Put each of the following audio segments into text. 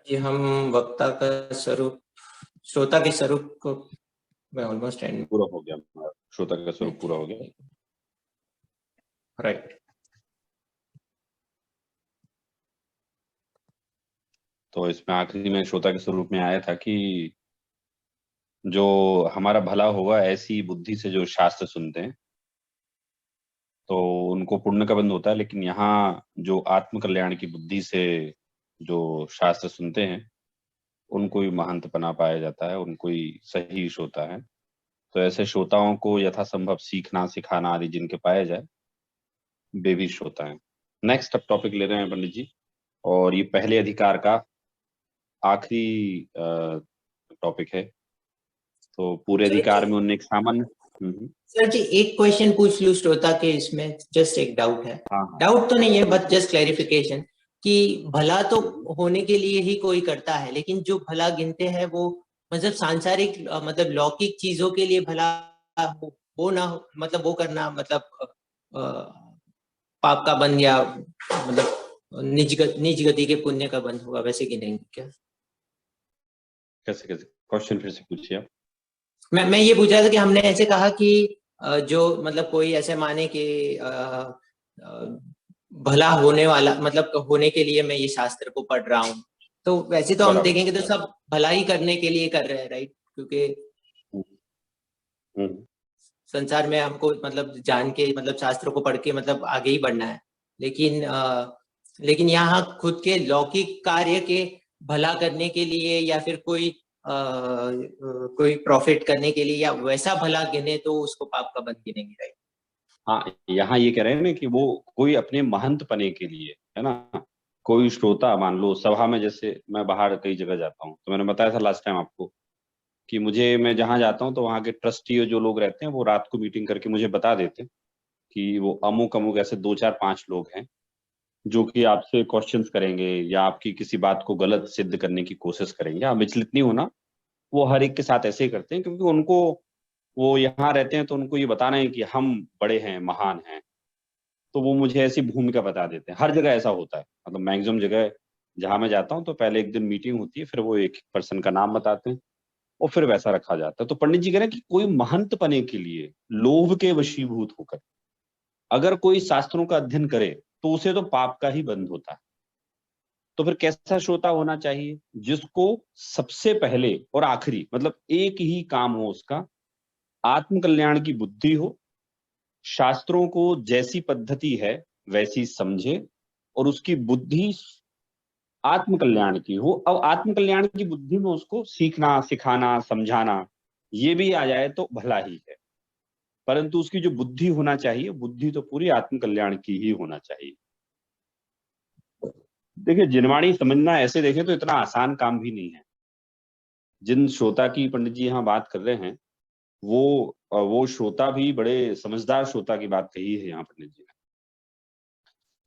जी, हम वक्ता का स्वरूप, श्रोता के स्वरूप को मैं ऑलमोस्ट एंड पूरा हो गया, श्रोता का स्वरूप पूरा हो गया, राइट। तो इसमें आखिरी में श्रोता के स्वरूप में आया था कि जो हमारा भला होगा ऐसी बुद्धि से जो शास्त्र सुनते हैं तो उनको पुण्य का बंध होता है, लेकिन यहाँ जो आत्म कल्याण की बुद्धि से जो शास्त्र सुनते हैं उनको ही महंत पना पाया जाता है, उनको ही सही श्रोता है। तो ऐसे श्रोताओं को यथासंभव सीखना सिखाना आदि जिनके पाया जाए वे भी श्रोता है। नेक्स्ट अब टॉपिक ले रहे हैं पंडित जी, और ये पहले अधिकार का आखिरी टॉपिक है। तो पूरे अधिकार में उन्हें एक सामान्य सर जी एक क्वेश्चन पूछ लूं श्रोता के, इसमें जस्ट एक डाउट है। हाँ। डाउट तो नहीं है बट जस्ट क्लैरिफिकेशन कि भला तो होने के लिए ही कोई करता है, लेकिन जो भला गिनते हैं वो मतलब सांसारिक मतलब लौकिक चीजों के लिए भला हो ना हो, मतलब वो करना मतलब पाप का बंध या मतलब निज गति के पुण्य का बंध होगा, वैसे गिनेंगे क्या? कैसे क्वेश्चन फिर से पूछिए आप। मैं ये पूछ रहा था कि हमने ऐसे कहा कि जो मतलब कोई ऐसे माने कि भला होने वाला मतलब होने के लिए मैं ये शास्त्र को पढ़ रहा हूँ, तो वैसे तो हम देखेंगे तो सब भला ही करने के लिए कर रहे हैं, राइट? क्योंकि संसार में हमको मतलब जान के मतलब शास्त्रों को पढ़ के मतलब आगे ही बढ़ना है, लेकिन यहाँ खुद के लौकिक कार्य के भला करने के लिए या फिर कोई प्रॉफिट करने के लिए या वैसा भला गिने तो उसको पाप का बंध गिनेंगे, राइट? हाँ, यहाँ ये कह रहे हैं ना कि वो कोई अपने महंत पने के लिए, है ना, कोई श्रोता मान लो सभा में, जैसे मैं बाहर कई जगह जाता हूँ तो मैंने बताया था लास्ट टाइम आपको कि मैं जहाँ जाता हूँ तो वहाँ के ट्रस्टी जो लोग रहते हैं वो रात को मीटिंग करके मुझे बता देते हैं कि वो अमुक अमुक ऐसे 2 4 5 लोग हैं जो कि आपसे क्वेश्चंस करेंगे या आपकी किसी बात को गलत सिद्ध करने की कोशिश करेंगे। आप विचलित नहीं होना, वो हर एक के साथ ऐसे ही करते हैं क्योंकि उनको, वो यहाँ रहते हैं तो उनको ये बताना है कि हम बड़े हैं, महान हैं, तो वो मुझे ऐसी भूमिका बता देते हैं। हर जगह ऐसा होता है, मतलब मैक्सिमम जगह जहाँ मैं जाता हूँ तो पहले एक दिन मीटिंग होती है, फिर वो एक पर्सन का नाम बताते हैं और फिर वैसा रखा जाता है। तो पंडित जी कह रहे हैं कि कोई महंत पने के लिए लोभ के वशीभूत होकर अगर कोई शास्त्रों का अध्ययन करे तो उसे तो पाप का ही बंध होता है। तो फिर कैसा श्रोता होना चाहिए? जिसको सबसे पहले और आखिरी मतलब एक ही काम हो उसका, आत्म कल्याण की बुद्धि हो, शास्त्रों को जैसी पद्धति है वैसी समझे और उसकी बुद्धि आत्म कल्याण की हो। अब आत्म कल्याण की बुद्धि में उसको सीखना सिखाना समझाना ये भी आ जाए तो भला ही है, परंतु उसकी जो बुद्धि होना चाहिए, बुद्धि तो पूरी आत्म कल्याण की ही होना चाहिए। देखिए, जिनवाणी समझना ऐसे देखें तो इतना आसान काम भी नहीं है। जिन श्रोता की पंडित जी यहाँ बात कर रहे हैं वो श्रोता भी बड़े समझदार श्रोता की बात कही है यहाँ पंडित जी ने।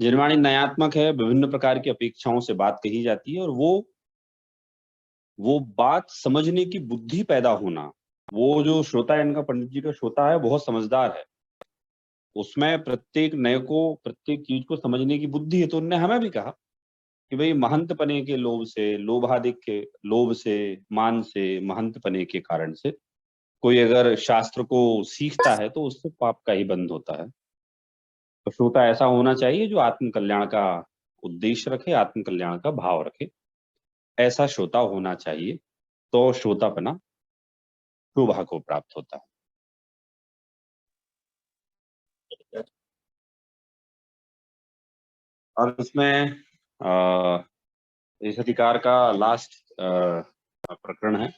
जिनवाणी नयात्मक है, विभिन्न प्रकार की अपेक्षाओं से बात कही जाती है और वो बात समझने की बुद्धि पैदा होना, वो जो श्रोता है इनका, पंडित जी का श्रोता है, बहुत समझदार है, उसमें प्रत्येक नए को प्रत्येक चीज को समझने की बुद्धि है। तो उन्होंने हमें भी कहा कि भाई महंत पने के लोभ से, लोभादिक के लोभ से, मान से, महंत पने के कारण से कोई अगर शास्त्र को सीखता है तो उससे पाप का ही बंध होता है। तो श्रोता ऐसा होना चाहिए जो आत्म कल्याण का उद्देश्य रखे, आत्म कल्याण का भाव रखे, ऐसा श्रोता होना चाहिए। तो श्रोतापना शोभा को प्राप्त होता है। और इसमें इस अधिकार का लास्ट प्रकरण है,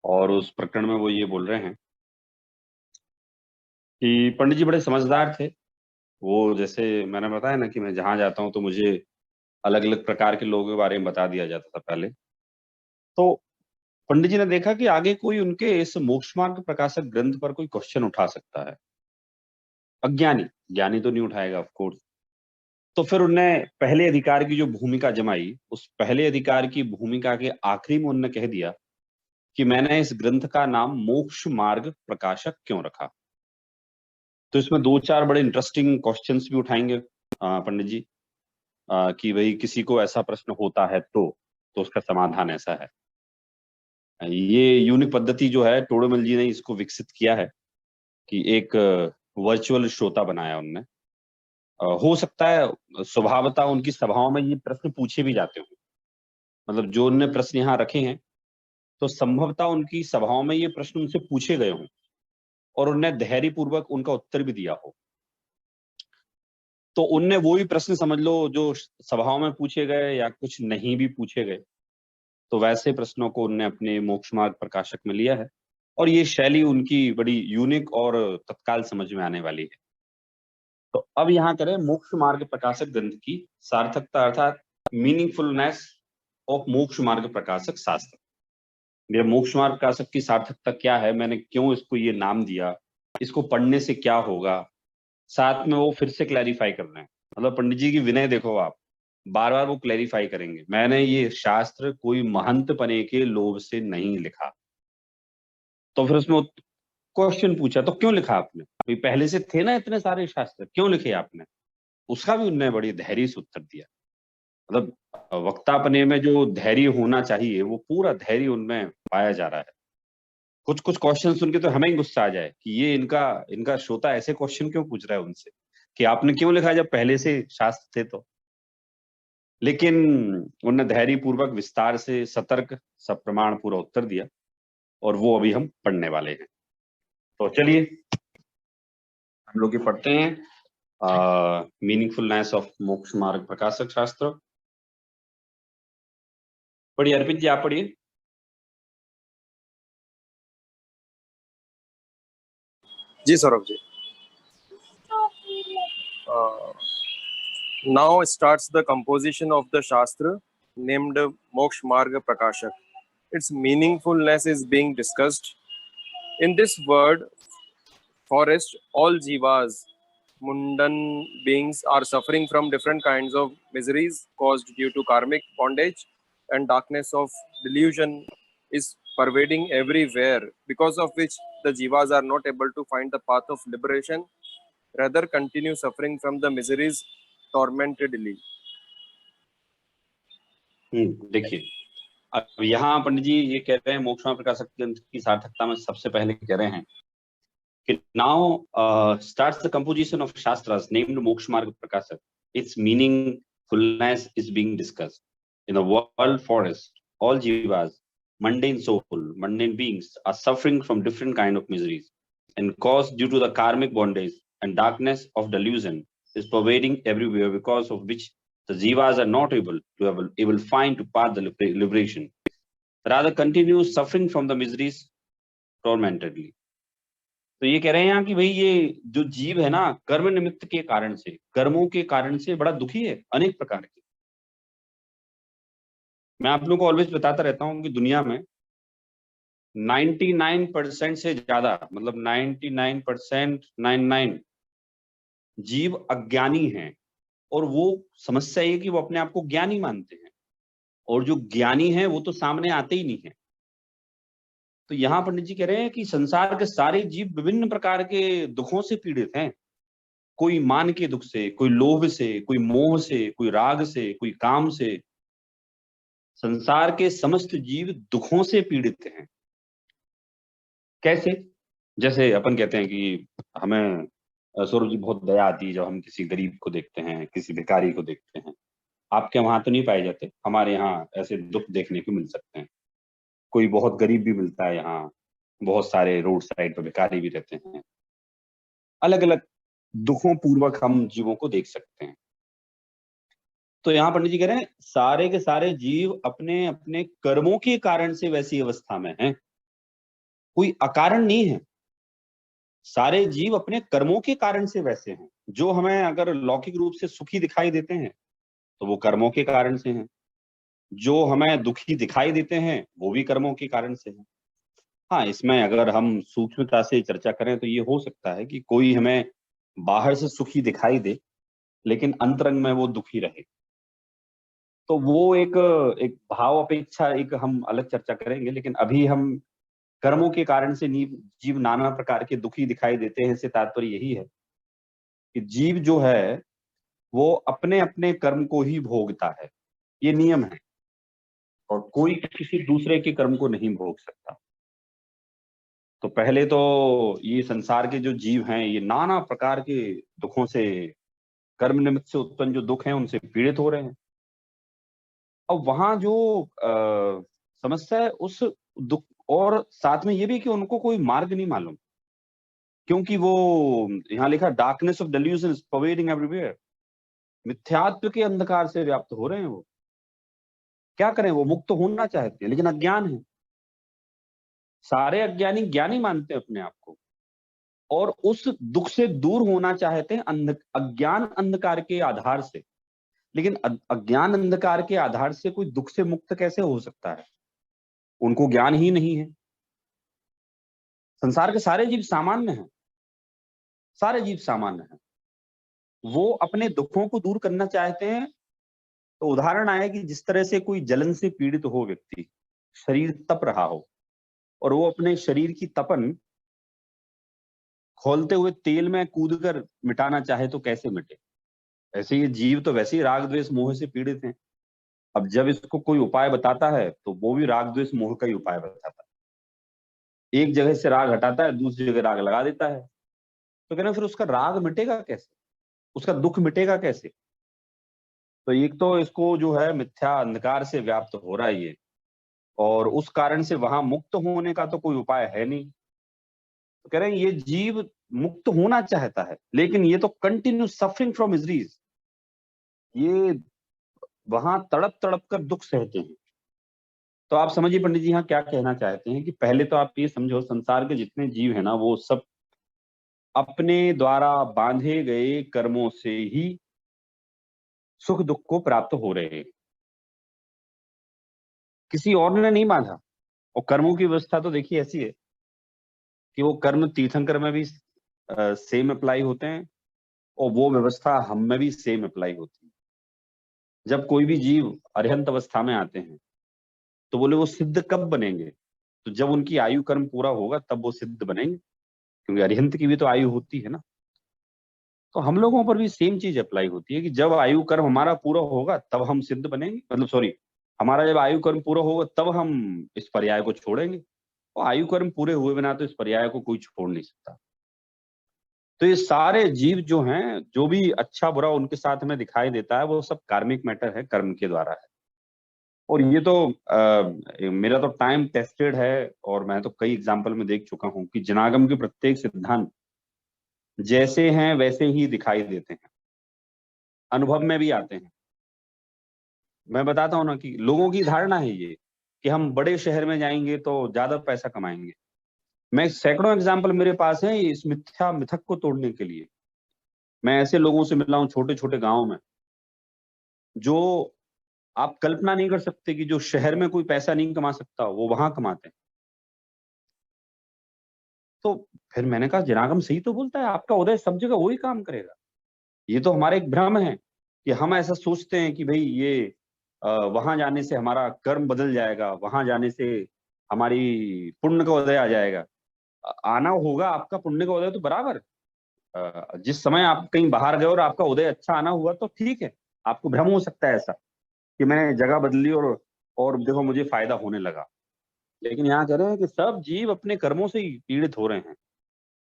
और उस प्रकरण में वो ये बोल रहे हैं कि पंडित जी बड़े समझदार थे। वो जैसे मैंने बताया ना कि मैं जहाँ जाता हूँ तो मुझे अलग अलग प्रकार के लोगों के बारे में बता दिया जाता था पहले। तो पंडित जी ने देखा कि आगे कोई उनके इस मोक्ष मार्ग प्रकाशक ग्रंथ पर कोई क्वेश्चन उठा सकता है, अज्ञानी, ज्ञानी तो नहीं उठाएगा ऑफ कोर्स। तो फिर उनने पहले अधिकार की जो भूमिका जमाई, उस पहले अधिकार की भूमिका के आखिरी में उन्होंने कह दिया कि मैंने इस ग्रंथ का नाम मोक्ष मार्ग प्रकाशक क्यों रखा। तो इसमें 2-4 बड़े इंटरेस्टिंग क्वेश्चंस भी उठाएंगे पंडित जी, कि भाई किसी को ऐसा प्रश्न होता है तो उसका समाधान ऐसा है। ये यूनिक पद्धति जो है टोडरमल जी ने इसको विकसित किया है कि एक वर्चुअल श्रोता बनाया उनने। हो सकता है स्वभावतः उनकी सभाओं में ये प्रश्न पूछे भी जाते हों, मतलब जो उन्होंने प्रश्न यहाँ रखे हैं तो संभवतः उनकी सभाओं में ये प्रश्न उनसे पूछे गए हों और उन्होंने धैर्यपूर्वक उनका उत्तर भी दिया हो। तो उनने वो ही प्रश्न समझ लो जो सभाओं में पूछे गए या कुछ नहीं भी पूछे गए, तो वैसे प्रश्नों को उनने अपने मोक्ष मार्ग प्रकाशक में लिया है, और ये शैली उनकी बड़ी यूनिक और तत्काल समझ में आने वाली है। तो अब यहाँ करें मोक्ष मार्ग प्रकाशक ग्रंथ की सार्थकता अर्थात मीनिंगफुलनेस ऑफ मोक्ष मार्ग प्रकाशक शास्त्र। मेरा मोक्ष मार्ग प्रकाशक की सार्थकता क्या है, मैंने क्यों इसको ये नाम दिया, इसको पढ़ने से क्या होगा, साथ में वो फिर से क्लैरिफाई कर रहे हैं। मतलब पंडित जी की विनय देखो आप, बार बार वो क्लैरिफाई करेंगे, मैंने ये शास्त्र कोई महंत पने के लोभ से नहीं लिखा। तो फिर उसमें क्वेश्चन पूछा, तो क्यों लिखा आपने, भाई पहले से थे ना इतने सारे शास्त्र, क्यों लिखे आपने, उसका भी उनने बड़ी धैर्य से उत्तर दिया। मतलब वक्तापने में जो धैर्य होना चाहिए वो पूरा धैर्य उनमें पाया जा रहा है। कुछ कुछ क्वेश्चन सुन के तो हमें ही गुस्सा आ जाए कि ये इनका इनका श्रोता ऐसे क्वेश्चन क्यों पूछ रहा है उनसे, कि आपने क्यों लिखा जब पहले से शास्त्र थे तो। लेकिन उन्होंने धैर्य पूर्वक विस्तार से सतर्क सप्रमाण पूरा उत्तर दिया, और वो अभी हम पढ़ने वाले हैं। तो चलिए हम लोग ये पढ़ते हैं मीनिंगफुलनेस ऑफ मोक्ष मार्ग प्रकाशक शास्त्र। पढ़िए अर्पित जी, आप पढ़िए। जी Saurabh ji. Now starts the composition of the Shastra named Moksha Marga Prakashak. Its meaningfulness is being discussed. In this word, forest, all jivas, mundan beings are suffering from different kinds of miseries caused due to karmic bondage, and darkness of delusion is pervading everywhere, because of which the jivas are not able to find the path of liberation, rather continue suffering from the miseries tormentedly. देखिए अब यहाँ पंडित जी ये कह रहे हैं मोक्ष मार्ग प्रकाशक ग्रंथ की सार्थकता में सबसे पहले कह रहे हैं कि now starts the composition of shastras named moksha marg prakashak. Its meaningfulness is being discussed. In the world forest, all jivas, mundane soul, mundane beings are suffering from different kind of miseries, and caused due to the karmic bondage and darkness of delusion is pervading everywhere, because of which the jivas are not able find to path the liberation, rather continue suffering from the miseries tormentedly. तो ये कह रहे हैं यहाँ कि भाई ये जो जीव है ना, कर्म निमित्त के कारण से, कर्मों के कारण से बड़ा दुखी है अनेक प्रकार के। मैं आप लोगों को ऑलवेज बताता रहता हूँ कि दुनिया में 99% से ज्यादा, मतलब 99% जीव अज्ञानी हैं, और वो समस्या ये कि वो अपने आप को ज्ञानी मानते हैं, और जो ज्ञानी है वो तो सामने आते ही नहीं है। तो यहाँ पंडित जी कह रहे हैं कि संसार के सारे जीव विभिन्न प्रकार के दुखों से पीड़ित हैं। कोई मान के दुख से, कोई लोभ से, कोई मोह से, कोई राग से, कोई काम से। संसार के समस्त जीव दुखों से पीड़ित हैं। कैसे? जैसे अपन कहते हैं कि हमें सौरभ जी बहुत दया आती है जब हम किसी गरीब को देखते हैं, किसी भिखारी को देखते हैं। आपके वहां तो नहीं पाए जाते, हमारे यहाँ ऐसे दुख देखने को मिल सकते हैं। कोई बहुत गरीब भी मिलता है यहाँ, बहुत सारे रोड साइड पर भिखारी भी रहते हैं। अलग अलग दुखों पूर्वक हम जीवों को देख सकते हैं। तो यहाँ पंडित जी कह रहे हैं सारे के सारे जीव अपने अपने कर्मों के कारण से वैसी अवस्था में हैं, कोई अकारण नहीं है। सारे जीव अपने कर्मों के कारण से वैसे हैं। जो हमें अगर लौकिक रूप से सुखी दिखाई देते हैं तो वो कर्मों के कारण से हैं। जो हमें दुखी दिखाई देते हैं वो भी कर्मों के कारण से हैं। हाँ, इसमें अगर हम सूक्ष्मता से चर्चा करें तो ये हो सकता है कि कोई हमें बाहर से सुखी दिखाई दे लेकिन अंतरंग में वो दुखी रहे। तो वो एक एक भाव अपेक्षा एक हम अलग चर्चा करेंगे, लेकिन अभी हम कर्मों के कारण से जीव नाना प्रकार के दुखी दिखाई देते हैं, इससे तात्पर्य यही है कि जीव जो है वो अपने अपने कर्म को ही भोगता है, ये नियम है, और कोई किसी दूसरे के कर्म को नहीं भोग सकता। तो पहले तो ये संसार के जो जीव हैं ये नाना प्रकार के दुखों से, कर्म निमित्त से उत्पन्न जो दुख हैं उनसे पीड़ित हो रहे हैं। अब वहां जो समस्या है उस दुख, और साथ में ये भी कि उनको कोई मार्ग नहीं मालूम, क्योंकि वो यहाँ लिखा darkness of delusion is pervading everywhere, मिथ्यात्व के अंधकार से व्याप्त हो रहे हैं। वो क्या करें, वो मुक्त होना चाहते हैं लेकिन अज्ञान है। सारे अज्ञानी ज्ञानी मानते हैं अपने आप को, और उस दुख से दूर होना चाहते हैं अज्ञान अंधकार के आधार से। लेकिन अज्ञान अंधकार के आधार से कोई दुख से मुक्त कैसे हो सकता है? उनको ज्ञान ही नहीं है। संसार के सारे जीव सामान्य हैं, सारे जीव सामान्य हैं। वो अपने दुखों को दूर करना चाहते हैं। तो उदाहरण आया कि जिस तरह से कोई जलन से पीड़ित हो व्यक्ति, शरीर तप रहा हो, और वो अपने शरीर की तपन खोलते हुए तेल में कूदकर मिटाना चाहे तो कैसे मिटे? ऐसे ये जीव तो वैसे ही राग द्वेष मोह से पीड़ित हैं। अब जब इसको कोई उपाय बताता है तो वो भी राग द्वेष मोह का ही उपाय बताता है। एक जगह से राग हटाता है, दूसरी जगह राग लगा देता है। तो कहना फिर उसका राग मिटेगा कैसे, उसका दुख मिटेगा कैसे? तो एक तो इसको जो है मिथ्या अंधकार से व्याप्त हो रहा है ये, और उस कारण से वहां मुक्त होने का तो कोई उपाय है नहीं। तो कह रहे हैं ये जीव मुक्त होना चाहता है, लेकिन ये तो कंटिन्यू सफरिंग फ्रॉम मिजरीज, ये वहां तड़प तड़प कर दुख सहते हैं। तो आप समझिए पंडित जी यहाँ क्या कहना चाहते हैं कि पहले तो आप ये समझो संसार के जितने जीव है ना वो सब अपने द्वारा बांधे गए कर्मों से ही सुख दुख को प्राप्त हो रहे हैं, किसी और ने नहीं बांधा। और कर्मों की व्यवस्था तो देखिए ऐसी है कि वो कर्म तीर्थंकर में भी सेम अप्लाई होते हैं, और वो व्यवस्था हम में भी सेम अप्लाई होती है। जब कोई भी जीव अरिहंत अवस्था में आते हैं तो बोले वो सिद्ध कब बनेंगे? तो जब उनकी आयु कर्म पूरा होगा तब वो सिद्ध बनेंगे, क्योंकि अरिहंत की भी तो आयु होती है ना। तो हम लोगों पर भी सेम चीज अप्लाई होती है कि जब आयु कर्म हमारा पूरा होगा तब हम सिद्ध बनेंगे, मतलब सॉरी, हमारा जब आयु कर्म पूरा होगा तब हम इस पर्याय को छोड़ेंगे, और आयु कर्म पूरे हुए बिना तो इस पर्याय को कोई छोड़ नहीं सकता। तो ये सारे जीव जो हैं, जो भी अच्छा बुरा उनके साथ में दिखाई देता है, वो सब कार्मिक मैटर है, कर्म के द्वारा है। और ये तो मेरा तो टाइम टेस्टेड है, और मैं तो कई एग्जाम्पल में देख चुका हूँ कि जनागम के प्रत्येक सिद्धांत जैसे हैं वैसे ही दिखाई देते हैं, अनुभव में भी आते हैं। मैं बताता हूँ ना कि लोगों की धारणा है ये कि हम बड़े शहर में जाएंगे तो ज्यादा पैसा कमाएंगे। मैं सैकड़ों एग्जाम्पल मेरे पास हैं इस मिथ्या मिथक को तोड़ने के लिए। मैं ऐसे लोगों से मिला हूँ छोटे छोटे गाँव में, जो आप कल्पना नहीं कर सकते कि जो शहर में कोई पैसा नहीं कमा सकता वो वहां कमाते हैं। तो फिर मैंने कहा जनागम सही तो बोलता है, आपका उदय सब जगह वही काम करेगा। ये तो हमारा एक भ्रम है कि हम ऐसा सोचते हैं कि भाई ये वहां जाने से हमारा कर्म बदल जाएगा, वहां जाने से हमारी पुण्य का उदय आ जाएगा। आना होगा आपका पुण्य का उदय तो बराबर। जिस समय आप कहीं बाहर गए और आपका उदय अच्छा आना हुआ तो ठीक है, आपको भ्रम हो सकता है ऐसा कि मैंने जगह बदली और देखो मुझे फायदा होने लगा। लेकिन यहाँ कह रहे हैं कि सब जीव अपने कर्मों से ही पीड़ित हो रहे हैं,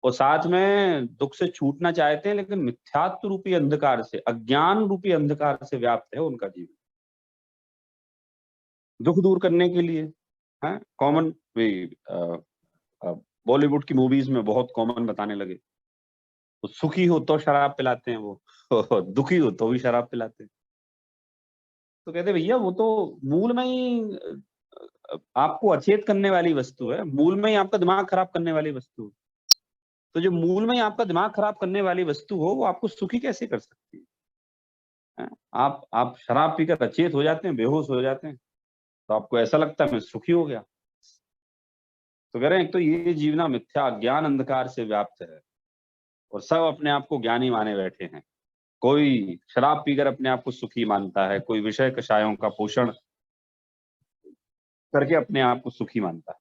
और साथ में दुख से छूटना चाहते हैं, लेकिन मिथ्यात्व रूपी अंधकार से, अज्ञान रूपी अंधकार से व्याप्त है उनका जीवन। दुख दूर करने के लिए है कॉमन बॉलीवुड की मूवीज में बहुत कॉमन बताने लगे। तो सुखी हो तो शराब पिलाते हैं वो दुखी हो तो भी शराब पिलाते हैं। तो कहते भैया वो तो मूल में ही आपको अचेत करने वाली वस्तु है, मूल में ही आपका दिमाग खराब करने वाली वस्तु है। तो जो मूल में ही आपका दिमाग खराब करने वाली वस्तु हो वो आपको सुखी कैसे कर सकती है? आप शराब पीकर अचेत हो जाते हैं, बेहोश हो जाते हैं, तो आपको ऐसा लगता है मैं सुखी हो गया। तो कह रहे हैं एक तो ये जीवना मिथ्या ज्ञान अंधकार से व्याप्त है और सब अपने आप को ज्ञानी माने बैठे हैं। कोई शराब पीकर अपने आप को सुखी मानता है, कोई विषय कषायों का पोषण करके अपने आप को सुखी मानता है।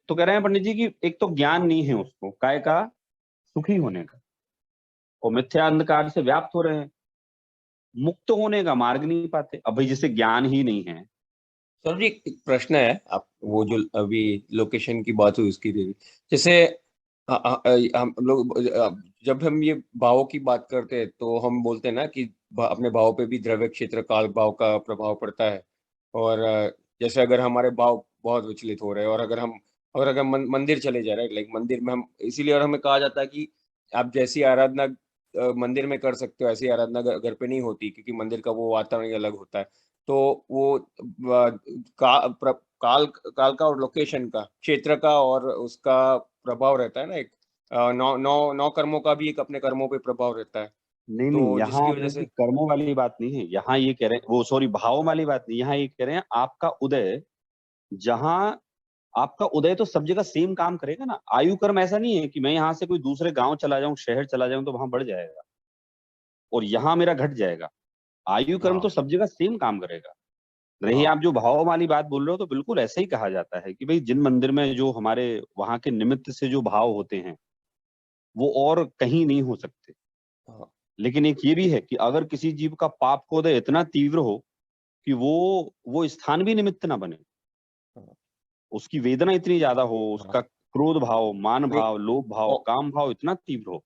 तो कह रहे हैं पंडित जी कि एक तो ज्ञान नहीं है उसको काय का सुखी होने का, और मिथ्या अंधकार से व्याप्त हो रहे हैं, मुक्त होने का मार्ग नहीं पाते। अब भाई जिसे ज्ञान ही नहीं है। सर जी एक प्रश्न है, आप वो जो अभी लोकेशन की बात हुई उसकी भी, जैसे हम लोग जब हम ये भावों की बात करते हैं तो हम बोलते हैं ना कि अपने भाव पे भी द्रव्य क्षेत्र काल भाव का प्रभाव पड़ता है। और जैसे अगर हमारे भाव बहुत विचलित हो रहे हैं और अगर मंदिर चले जा रहे हैं, लाइक मंदिर में हम इसीलिए, और हमें कहा जाता है कि आप जैसी आराधना मंदिर में कर सकते हो ऐसी आराधना घर पे नहीं होती, क्योंकि मंदिर का वो वातावरण ही अलग होता है। तो वो काल काल का और लोकेशन का, क्षेत्र का और उसका प्रभाव रहता है ना। एक नौ नौ नौ कर्मों का भी एक अपने कर्मों पे प्रभाव रहता है, नहीं नहीं, तो यहाँ जिसकी वजह आपने से कर्मों वाली बात नहीं है, यहाँ ये कह रहे हैं वो सॉरी भावों वाली बात नहीं, यहाँ ये कह रहे हैं आपका उदय, जहां आपका उदय तो सब जगह सेम काम करेगा ना। आयु कर्म ऐसा नहीं है कि मैं यहाँ से कोई दूसरे गांव चला जाऊं, शहर चला जाऊं तो वहां बढ़ जाएगा और यहाँ मेरा घट जाएगा। आयु कर्म तो हाँ सब जगह सेम काम करेगा। रही हाँ आप जो भाव वाली बात बोल रहे हो तो बिल्कुल ऐसे ही कहा जाता है कि भाई जिन मंदिर में जो हमारे वहां के निमित्त से जो भाव होते हैं वो और कहीं नहीं हो सकते। हाँ लेकिन एक ये भी है कि अगर किसी जीव का पाप क्रोध इतना तीव्र हो कि वो स्थान भी निमित्त ना बने, हाँ उसकी वेदना इतनी ज्यादा हो, उसका हाँ। क्रोध भाव, मान नहीं, भाव, लोभ भाव, ओ, काम भाव इतना तीव्र हो,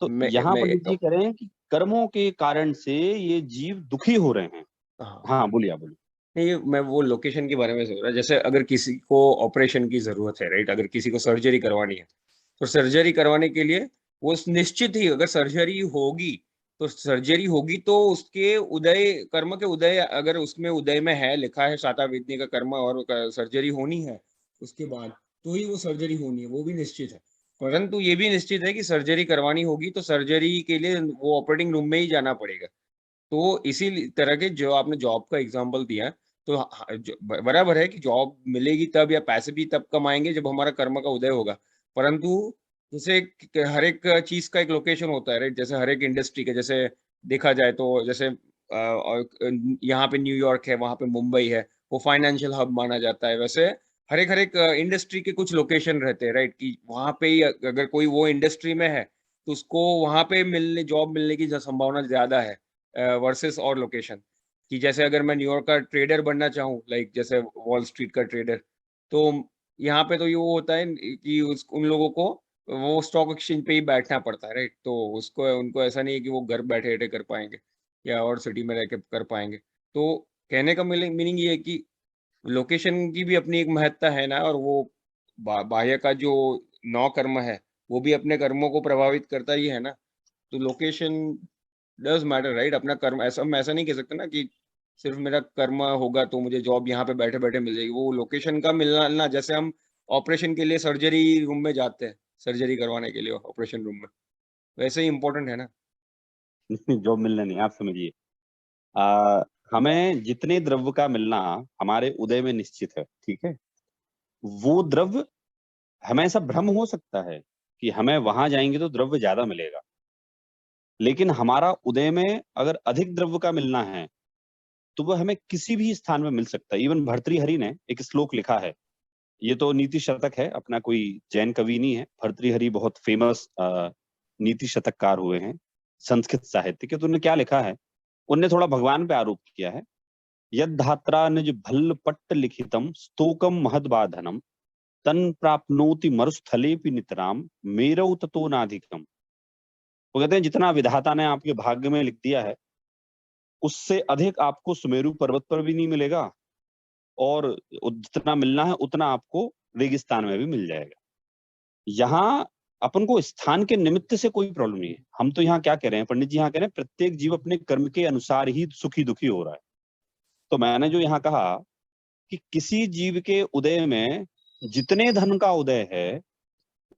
तो यहाँ मैं पंडित जी कह रहे हैं कि कर्मों के कारण से ये जीव दुखी हो रहे हैं। हाँ हाँ बोलिए, आप बोलिए। नहीं, मैं वो लोकेशन के बारे में सोच रहा, जैसे अगर किसी को ऑपरेशन की जरूरत है, राइट, अगर किसी को सर्जरी करवानी है, तो सर्जरी करवाने के लिए वो निश्चित ही अगर सर्जरी होगी तो उसके उदय कर्म के उदय, अगर उसमें उदय में है लिखा है शाताविद्य का कर्म और सर्जरी होनी है उसके बाद, तो ही वो सर्जरी होनी है, वो भी निश्चित है। परंतु ये भी निश्चित है कि सर्जरी करवानी होगी तो सर्जरी के लिए वो ऑपरेटिंग रूम में ही जाना पड़ेगा। तो इसी तरह के जो आपने जॉब का एग्जांपल दिया है, तो बराबर है कि जॉब मिलेगी तब या पैसे भी तब कमाएंगे जब हमारा कर्म का उदय होगा। परंतु जैसे हर एक चीज का एक लोकेशन होता है, राइट, जैसे हर एक इंडस्ट्री के, जैसे देखा जाए तो जैसे यहाँ पे न्यूयॉर्क है, वहां पे मुंबई है, वो फाइनेंशियल हब माना जाता है। वैसे हर एक इंडस्ट्री के कुछ लोकेशन रहते हैं, राइट, कि वहां पे ही अगर कोई वो इंडस्ट्री में है तो उसको वहां पे मिलने जॉब मिलने की संभावना ज्यादा है वर्सेस और लोकेशन। कि जैसे अगर मैं न्यूयॉर्क का ट्रेडर बनना चाहूँ, लाइक जैसे वॉल स्ट्रीट का ट्रेडर, तो यहाँ पे तो ये वो होता है कि उन लोगों को वो स्टॉक एक्सचेंज पे ही बैठना पड़ता है, राइट। तो उसको उनको ऐसा नहीं है कि वो घर बैठे बैठे कर पाएंगे या और सिटी में रह के कर पाएंगे। तो कहने का मीनिंग ये है कि लोकेशन की भी अपनी एक महत्ता है ना, और वो बाह्य का जो नौ कर्म है वो भी अपने कर्मों को प्रभावित करता ही है ना। तो लोकेशन डज़ मैटर, राइट। अपना कर्म, ऐसा हम ऐसा नहीं कह सकते ना कि सिर्फ मेरा कर्म होगा तो मुझे जॉब यहाँ पे बैठे-बैठे मिल जाएगी। वो लोकेशन का मिलना, जैसे हम ऑपरेशन के लिए सर्जरी रूम में जाते हैं, सर्जरी करवाने के लिए ऑपरेशन रूम में, वैसे ही इम्पोर्टेंट है ना। जॉब मिलना नहीं, आप समझिए। आ, हमें जितने द्रव्य का मिलना हमारे उदय में निश्चित है, ठीक है, वो द्रव्य हमें ऐसा भ्रम हो सकता है कि हमें वहां जाएंगे तो द्रव्य ज्यादा मिलेगा, लेकिन हमारा उदय में अगर अधिक द्रव्य का मिलना है तो वह हमें किसी भी स्थान में मिल सकता है। इवन भर्तृहरि ने एक श्लोक लिखा है, ये तो नीति शतक है, अपना कोई जैन कवि नहीं है। भर्तृहरि बहुत फेमस नीति शतककार हुए हैं संस्कृत साहित्य के। तो उन्होंने क्या लिखा है, उनने थोड़ा भगवान पे आरोप किया है। यद धात्रा निज भल्ल पट्ट लिखितम स्तोकम महद्बाधनम तन प्राप्नोति मरुस्थले नितराम मेरौ ततो नाधिकम। वो कहते हैं जितना विधाता ने आपके भाग्य में लिख दिया है उससे अधिक आपको सुमेरु पर्वत पर भी नहीं मिलेगा और जितना मिलना है उतना आपको रेगिस्तान में भी मिल जाएगा। यहाँ अपन को स्थान के निमित्त से कोई प्रॉब्लम नहीं है। हम तो यहाँ क्या कह रहे हैं, पंडित जी यहाँ कह रहे हैं प्रत्येक जीव अपने कर्म के अनुसार ही सुखी दुखी हो रहा है। तो मैंने जो यहाँ कहा कि किसी जीव के उदय में जितने धन का उदय है,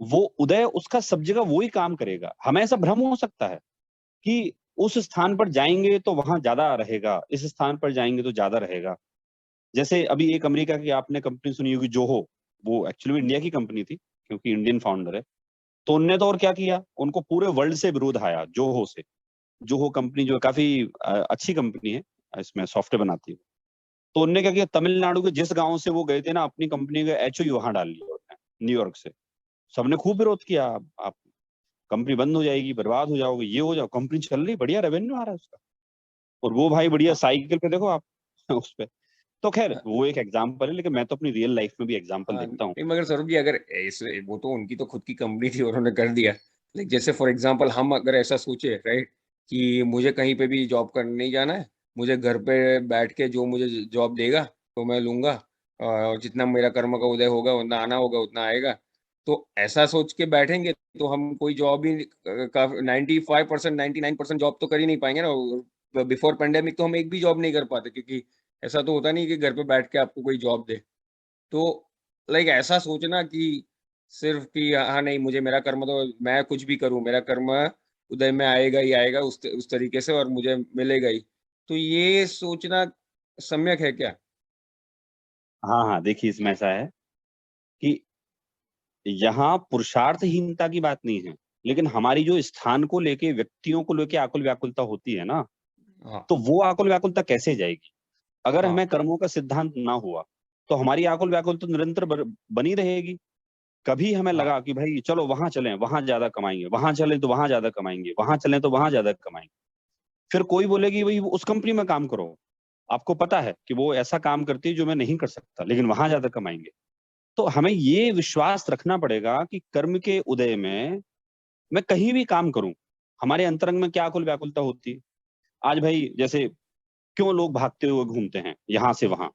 वो उदय उसका सब जगह वो ही काम करेगा। हमें ऐसा भ्रम हो सकता है कि उस स्थान पर जाएंगे तो वहां ज्यादा रहेगा, इस स्थान पर जाएंगे तो ज्यादा रहेगा। जैसे अभी एक अमेरिका की आपने कंपनी सुनी होगी जोहो, वो एक्चुअली इंडिया की कंपनी थी क्योंकि इंडियन फाउंडर है। तो उनने तो और क्या किया, उनको पूरे वर्ल्ड से विरोध आया जोहो से। जोहो कंपनी जो काफी अच्छी कंपनी है, इसमें सॉफ्टवेयर बनाती है। तो उनने क्या किया, तमिलनाडु के जिस गांव से वो गए थे ना, अपनी कंपनी का एचओ वहां डाल लिया उन्होंने, न्यूयॉर्क से। सबने खूब विरोध किया, आप कंपनी बंद हो जाएगी, बर्बाद हो जाओगे, ये हो जाओ। कंपनी चल रही, बढ़िया रेवेन्यू आ रहा है उसका, और वो भाई बढ़िया साइकिल पे देखो आप उस पे। तो खैर वो एक एग्जाम्पल है, लेकिन मैं तो अपनी रियल लाइफ में भी एग्जाम्पल देखता हूँ। नहीं, मगर सौरभ जी अगर ऐसे, वो तो उनकी तो खुद की कंपनी थी और उन्होंने कर दिया। लेकिन जैसे फॉर एग्जांपल हम अगर ऐसा सोचे, राइट, कि मुझे कहीं पे भी जॉब करने नहीं जाना है, मुझे घर पे बैठ के जो मुझे जॉब देगा तो मैं लूंगा, और जितना मेरा कर्म का उदय होगा उतना आना होगा उतना आएगा। तो ऐसा सोच के बैठेंगे तो हम कोई जॉब ही का 95%, 99% जॉब तो कर ही नहीं पाएंगे ना। बिफोर पेंडेमिक तो हम एक भी जॉब नहीं कर पाते, क्योंकि ऐसा तो होता नहीं कि घर पे बैठ के आपको कोई जॉब दे। तो लाइक ऐसा सोचना कि सिर्फ कि हाँ नहीं, मुझे मेरा कर्म तो मैं कुछ भी करूं, मेरा कर्म उदय में आएगा ही आएगा उस तरीके से, और मुझे मिलेगा ही। तो ये सोचना सम्यक है क्या? हाँ हाँ, देखिए इसमें ऐसा है कि यहाँ पुरुषार्थहीनता की बात नहीं है, लेकिन हमारी जो स्थान को लेके, व्यक्तियों को लेके आकुल व्याकुलता होती है ना, हाँ तो वो आकुल व्याकुलता कैसे जाएगी? अगर हाँ हमें कर्मों का सिद्धांत ना हुआ तो हमारी आकुल व्याकुल तो निरंतर बनी रहेगी। कभी हमें हाँ लगा कि भाई चलो वहां चलें, वहां ज्यादा कमाएंगे, वहां चलें तो वहां ज्यादा कमाएंगे, वहां चलें तो वहां ज्यादा कमाएंगे। फिर कोई बोलेगी भाई उस कंपनी में काम करो, आपको पता है कि वो ऐसा काम करती है जो मैं नहीं कर सकता, लेकिन वहां ज्यादा कमाएंगे। तो हमें ये विश्वास रखना पड़ेगा कि कर्म के उदय में मैं कहीं भी काम करूं, हमारे अंतरंग में क्या आकुल व्याकुलता होती है। आज भाई जैसे क्यों लोग भागते हुए घूमते हैं यहाँ से वहां,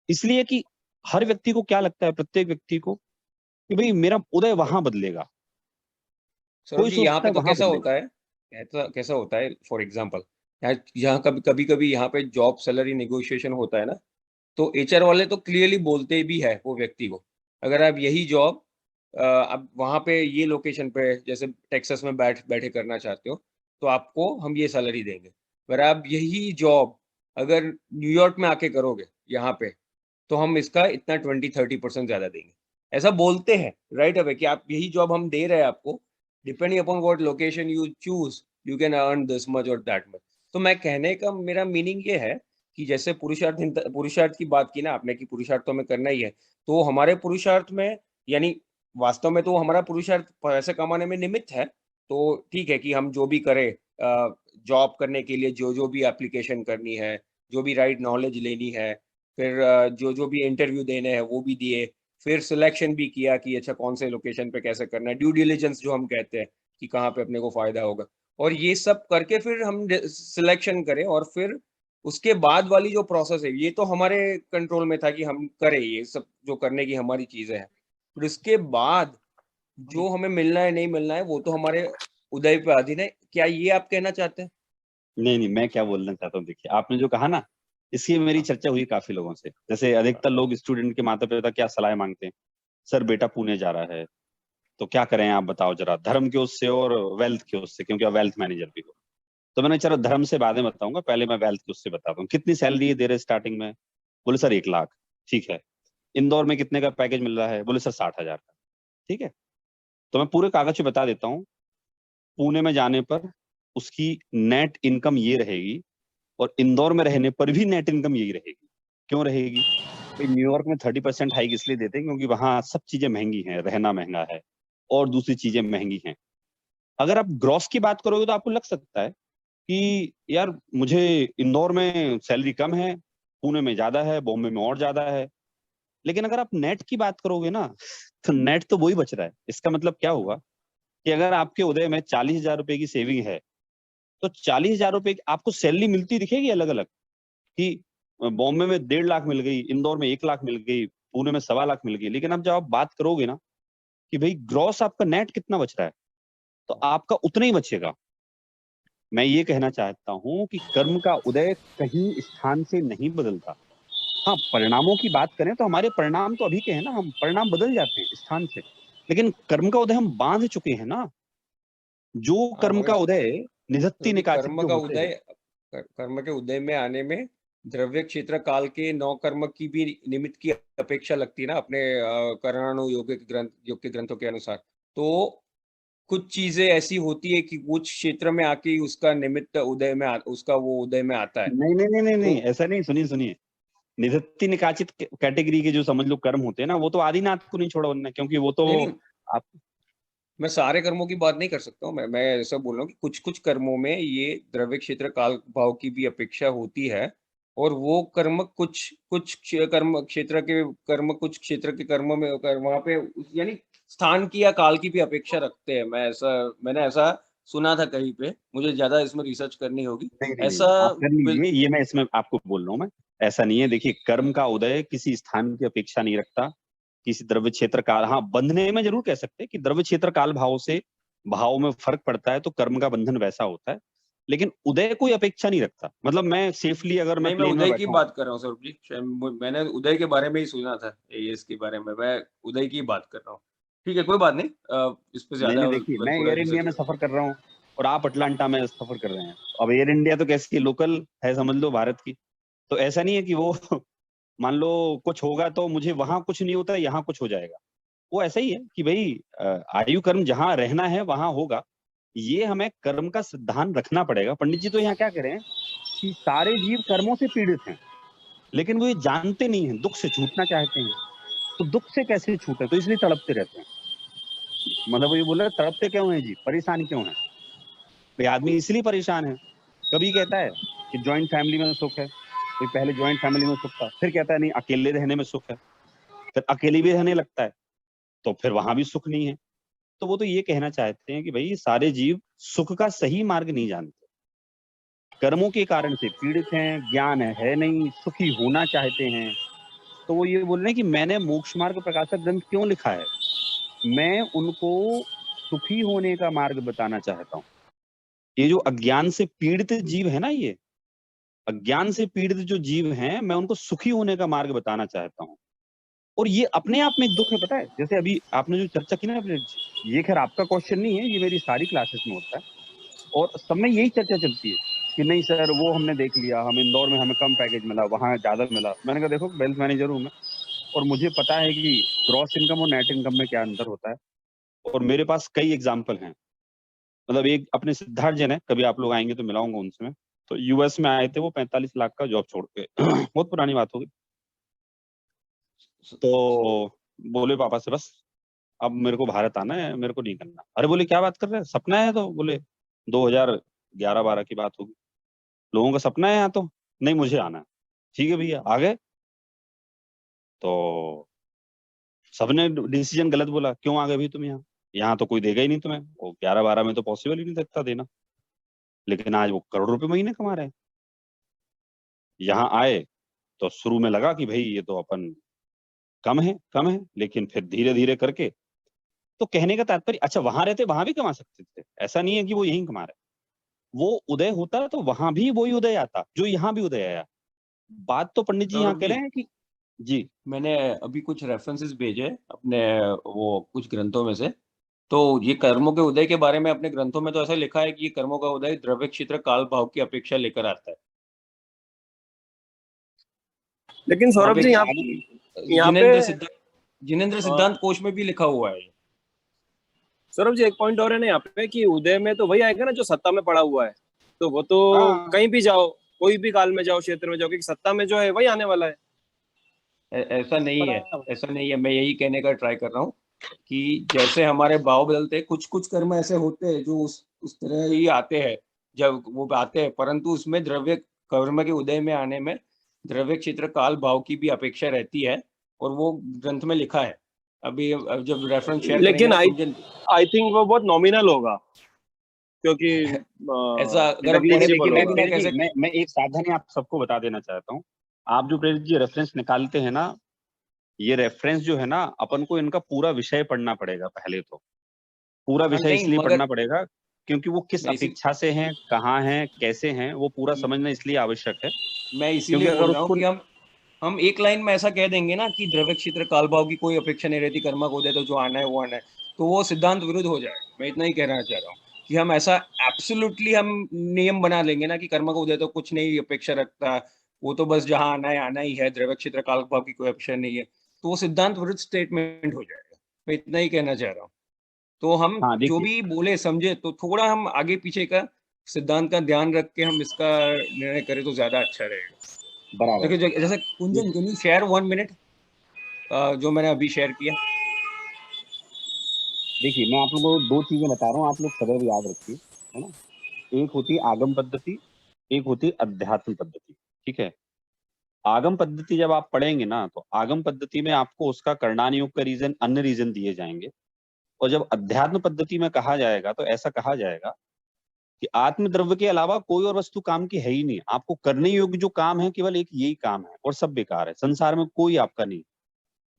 इसलिए कि हर व्यक्ति को क्या लगता है, प्रत्येक व्यक्ति को, कि भाई मेरा उदय वहां बदलेगा। सौरभ कोई जी, यहाँ सोचता पे है तो वहां कैसा बदलेगा। होता है, ऐसा कैसा होता है, फॉर एग्जाम्पल यहाँ यहाँ कभी कभी यहाँ पे जॉब सैलरी नेगोशिएशन होता है ना, तो एचआर वाले तो क्लियरली बोलते भी है वो व्यक्ति को, अगर आप यही जॉब अब वहाँ पे ये लोकेशन पे जैसे टेक्सास में बैठे करना चाहते हो, तो आपको हम ये सैलरी देंगे। पर आप यही जॉब अगर न्यूयॉर्क में आके करोगे यहाँ पे, तो हम इसका इतना 20-30% ज़्यादा देंगे। ऐसा बोलते हैं राइट अवे कि आप यही जॉब हम दे रहे हैं आपको, depending upon what location you choose, you can earn this much और दैट मच। तो मैं कहने का मेरा मीनिंग ये है कि जैसे पुरुषार्थ की बात की ना आपने कि पुरुषार्थ तो हमें करना ही है, तो हमारे पुरुषार्थ में, यानी वास्तव में तो हमारा पुरुषार्थ पैसे कमाने में निमित्त है। तो ठीक है कि हम जो भी करें, जॉब करने के लिए जो भी एप्लीकेशन करनी है, जो भी राइट नॉलेज लेनी है, फिर जो भी इंटरव्यू देने हैं वो भी दिए, फिर सिलेक्शन भी किया कि अच्छा कौन से लोकेशन पे कैसे करना है, ड्यू डिलिजेंस जो हम कहते हैं कि कहाँ पे अपने को फायदा होगा, और ये सब करके फिर हम सिलेक्शन करें, और फिर उसके बाद वाली जो प्रोसेस है ये तो हमारे कंट्रोल में था कि हम करें ये सब जो करने की हमारी चीजें हैं। फिर उसके बाद जो हमें मिलना है नहीं मिलना है वो तो हमारे उदय पे अधीन है, क्या ये आप कहना चाहते हैं? नहीं नहीं, मैं क्या बोलना चाहता हूँ, देखिए आपने जो कहा ना, इसकी मेरी हाँ चर्चा हुई काफी लोगों से। जैसे अधिकतर लोग स्टूडेंट के माता पिता क्या सलाह मांगते हैं, सर बेटा पुणे जा रहा है तो क्या करें आप बताओ जरा, धर्म के उससे और वेल्थ के उससे, क्योंकि आप वेल्थ मैनेजर भी हो। तो मैंने चलो धर्म से बाद में बताऊंगा, पहले मैं वेल्थ के उससे बताता हूँ। कितनी सैलरी दे रहे स्टार्टिंग में? बोले सर 1 लाख। ठीक है। इंदौर में कितने का पैकेज मिल रहा है? बोले सर 60,000 का। ठीक है। तो मैं पूरे कागज पे बता देता हूँ। पुणे में जाने पर उसकी नेट इनकम ये रहेगी, और इंदौर में रहने पर भी नेट इनकम यही रहेगी। क्यों रहेगी भाई? न्यूयॉर्क में 30% हाइक इसलिए देते हैं क्योंकि वहां सब चीजें महंगी हैं, रहना महंगा है और दूसरी चीजें महंगी हैं। अगर आप ग्रॉस की बात करोगे तो आपको लग सकता है कि यार मुझे इंदौर में सैलरी कम है, पुणे में ज्यादा है, बॉम्बे में और ज्यादा है। लेकिन अगर आप नेट की बात करोगे ना, तो नेट तो वही बच रहा है। इसका मतलब क्या हुआ कि अगर आपके उदय में 40,000 रुपए की सेविंग है, तो 40,000 रुपए आपको सैलरी मिलती दिखेगी अलग अलग, कि बॉम्बे में 1.5 लाख मिल गई, इंदौर में 1 लाख मिल गई, पुणे में 1.25 लाख मिल गई, लेकिन अब जब आप बात करोगे ना कि भाई ग्रॉस आपका नेट कितना बच रहा है, तो आपका उतना ही बचेगा। मैं ये कहना चाहता हूं कि कर्म का उदय कहीं स्थान से नहीं बदलता। हाँ, परिणामों की बात करें तो हमारे परिणाम तो अभी के हैं ना, हम परिणाम बदल जाते हैं स्थान से, लेकिन कर्म का उदय हम बांध चुके हैं ना। जो कर्म का उदय निधत्ति निकाचित जो होते हैं, कर्म के उदय में आने में द्रव्य क्षेत्र काल के 9 कर्म की भी निमित्त की अपेक्षा लगती है ना, अपने कर्णानु योग के ग्रंथों के अनुसार। तो कुछ चीजें ऐसी होती है कि कुछ क्षेत्र में आके उसका निमित्त उदय में उसका वो उदय में आता है। नहीं नहीं नहीं नहीं नहीं, तो ऐसा नहीं, सुनिए, निधत्ति निकाचित कैटेगरी के जो समझ लो कर्म होते हैं ना, वो तो आदिनाथ को नहीं छोड़ा उन्होंने, क्योंकि वो तो नहीं, आप मैं सारे कर्मों की बात नहीं कर सकता हूँ। मैं ऐसा बोल रहा हूँ कि कुछ कुछ कर्मों में ये द्रव्य क्षेत्र काल भाव की भी अपेक्षा होती है, और वो कर्म कुछ कुछ कर्म क्षेत्र के कर्म कुछ क्षेत्र के कर्म में वहां पे यानी स्थान की या काल की भी अपेक्षा रखते हैं। मैंने ऐसा सुना था कहीं पे, मुझे ज्यादा इसमें रिसर्च करनी होगी। नहीं, ऐसा आप कर लीजिए, ये मैं इसमें आपको बोल रहा हूँ। मैं ऐसा नहीं है, देखिए कर्म का उदय किसी स्थान की अपेक्षा नहीं रखता, किसी द्रव्य क्षेत्र काल, हाँ बंधने में जरूर कह सकते हैं कि द्रव्य क्षेत्र काल भाव से भाव में फर्क पड़ता है, तो कर्म का बंधन वैसा होता है, लेकिन उदय कोई अपेक्षा नहीं रखता। मतलब मैं सेफली अगर मैं नहीं, मैं प्लेन में उदय की बैठा हूँ, बात कर रहा हूँ सौरभ जी। मैंने उदय के बारे में ही सुना था, इसके बारे में मैं उदय की बात कर रहा हूँ। ठीक है, कोई बात नहीं, इस पे नहीं ज्यादा देखिए, मैं पूरा एयर इंडिया रिसर्च में सफर कर रहा हूँ और आप अटलांटा में सफर कर रहे हैं। अब एयर इंडिया तो कैसी लोकल है समझ लो भारत की, तो ऐसा नहीं है कि वो मान लो कुछ होगा तो मुझे वहां कुछ नहीं होता, यहाँ कुछ हो जाएगा। वो ऐसा ही है कि भाई आयु कर्म जहाँ रहना है वहां होगा। ये हमें कर्म का सिद्धांत रखना पड़ेगा। पंडित जी तो यहाँ क्या कह रहे हैं कि सारे जीव कर्मों से पीड़ित हैं, लेकिन वो ये जानते नहीं है, दुख से छूटना चाहते हैं। तो दुख से कैसे छूटे, तो इसलिए तड़पते रहते हैं। मतलब वो ये बोल रहे हैं, तड़पते क्यों हैं जी, परेशान क्यों है। भाई आदमी इसलिए परेशान है, कभी कहता है कि ज्वाइंट फैमिली में सुख है, कोई पहले ज्वाइंट फैमिली में सुख था, फिर कहता है नहीं अकेले रहने में सुख है, फिर अकेले भी रहने लगता है, तो फिर वहां भी सुख नहीं है। तो वो तो ये कहना चाहते हैं कि भाई सारे जीव सुख का सही मार्ग नहीं जानते, कर्मों के कारण से पीड़ित हैं, ज्ञान है नहीं, सुखी होना चाहते हैं। तो वो ये बोल रहे हैं कि मैंने मोक्ष मार्ग प्रकाशक ग्रंथ क्यों लिखा है, मैं उनको सुखी होने का मार्ग बताना चाहता हूँ। ये जो अज्ञान से पीड़ित जीव है ना, ये अज्ञान से पीड़ित जो जीव हैं, मैं उनको सुखी होने का मार्ग बताना चाहता हूँ। और ये अपने आप में एक दुख है, पता है। जैसे अभी आपने जो चर्चा की ना, ये खैर आपका क्वेश्चन नहीं है, ये मेरी सारी क्लासेस में होता है और सब में यही चर्चा चलती है कि नहीं सर वो हमने देख लिया, हम इंदौर में हमें कम पैकेज मिला, वहां ज्यादा मिला। मैंने कहा देखो वेल्थ मैनेजर हूँ मैं, और मुझे पता है कि ग्रॉस इनकम और नेट इनकम में क्या अंतर होता है। और मेरे पास कई एग्जाम्पल हैं। मतलब एक अपने सिद्धार्थ जैन है, कभी आप लोग आएंगे तो मिलाऊंगा उनसे मैं। तो यूएस में आए थे वो 45 लाख का जॉब छोड़ के बहुत पुरानी बात होगी। तो बोले पापा से बस अब मेरे को भारत आना है, मेरे को नहीं करना। अरे बोले क्या बात कर रहे हैं, सपना है? तो बोले 2011-12 की बात होगी, लोगों का सपना है यहाँ तो, नहीं मुझे आना है। ठीक है भैया, आ गए। तो सबने डिसीजन गलत बोला, क्यों आ गए भाई तुम यहाँ, यहाँ तो कोई देगा ही नहीं तुम्हें, वो 11-12 में तो पॉसिबल ही नहीं था देना। लेकिन आज वो करोड़ों रुपए महीने कमा रहे हैं। यहाँ आए तो शुरू में लगा कि भाई ये तो अपन कम है, लेकिन फिर धीरे धीरे करके, तो कहने का तात्पर्य, अच्छा वहां रहते वहां भी कमा सकते थे, ऐसा नहीं है कि वो यहीं कमा रहे। वो उदय होता तो वहां भी वही उदय आता जो यहाँ भी उदय आया। बात तो पंडित जी यहाँ सौरभ कह जी, रहे हैं कि जी मैंने अभी कुछ रेफरेंसेस भेजे अपने वो कुछ ग्रंथों में से। तो ये कर्मों के उदय के बारे में अपने ग्रंथों में तो ऐसा लिखा है कि ये कर्मों का उदय द्रव्य क्षेत्र काल भाव की अपेक्षा लेकर आता है। लेकिन वहां सौरभ पे जी यहाँ पे जिनेंद्र सिद्धांत कोश में भी लिखा हुआ है। सौरभ जी एक पॉइंट और है ना यहाँ पे कि उदय में तो वही आएगा ना जो सत्ता में पड़ा हुआ है। तो वो तो हाँ कहीं भी जाओ, कोई भी काल में जाओ, क्षेत्र में जाओ, क्योंकि सत्ता में जो है वही आने वाला है। ऐसा नहीं है, बराबर। ऐसा नहीं है। मैं यही कहने का ट्राई कर रहा हूँ कि जैसे हमारे भाव बदलते हैं, कुछ कुछ कर्म ऐसे होते हैं जो उस तरह ही आते हैं जब वो आते हैं, परंतु उसमें द्रव्य कर्म के उदय में आने में द्रव्य क्षेत्र काल भाव की भी अपेक्षा रहती है, और वो ग्रंथ में लिखा है। अभी अब जब रेफरेंस शेयर करेंगे लेकिन ना आई तो मुझे आई थिंक वो बहुत नॉमिनल होगा, क्योंकि ऐसा अगर हम पढ़े लिखे नेग्लिजिबल में होगा। भी ना पंडित कह जी सकते। मैं एक सावधानी आप सबको बता देना चाहता हूँ। आप जो प्रेरित जी रेफरेंस निकालते हैं ना, ये रेफरेंस जो है ना, अपन को इनका पूरा विषय पढ़ना पड़ेगा पहले तो। पूरा हाँ, विषय नहीं इसलिए मगर पढ़ना पड़ेगा क्योंकि वो किस मैं इसी अपेक्षा से हैं, कहाँ हैं, कैसे हैं, वो पूरा समझना इसलिए आवश्यक है। मैं क्योंकि इसीलिए अगर बोल रहा हूँ उसको कि हम एक लाइन में ऐसा कह देंगे ना कि द्रव्य क्षेत्र काल भाव की कोई अपेक्षा नहीं रहती, कर्म को दे तो जो आना है वो आना है, तो वो सिद्धांत विरुद्ध हो जाएगा। मैं इतना ही कहना चाह रहा हूँ कि हम ऐसा एब्सोल्युटली हम नियम बना लेंगे ना कि कर्म को दे तो कुछ नहीं अपेक्षा रखता, वो तो बस जहाँ आना ही है, द्रव्य क्षेत्र काल भाव की कोई अपेक्षा नहीं है, तो वो सिद्धांत विरुद्ध स्टेटमेंट हो जाएगा। मैं इतना ही कहना चाह रहा हूँ। तो हम हाँ जो देखिए, भी बोले समझे तो थोड़ा हम आगे पीछे का सिद्धांत का ध्यान रख के हम इसका निर्णय करें तो ज्यादा अच्छा रहेगा। बराबर। देखिए जैसे कुंजन, कैन यू शेयर 1 मिनट जो मैंने अभी शेयर किया? देखिए, मैं आप लोगों को 2 चीजें बता रहा हूँ, आप लोग सदैव याद रखिए, है ना? एक होती है आगम पद्धति, एक होती है अध्यात्म पद्धति, ठीक है? आगम पद्धति जब आप पढ़ेंगे ना, तो आगम पद्धति में आपको उसका करणान योग का रीजन, अन्य रीजन दिए जाएंगे। और जब अध्यात्म पद्धति में कहा जाएगा, तो ऐसा कहा जाएगा कि आत्म द्रव्य के अलावा कोई और वस्तु काम की है ही नहीं। आपको करने योग्य जो काम है, केवल एक यही काम है और सब बेकार है। संसार में कोई आपका नहीं।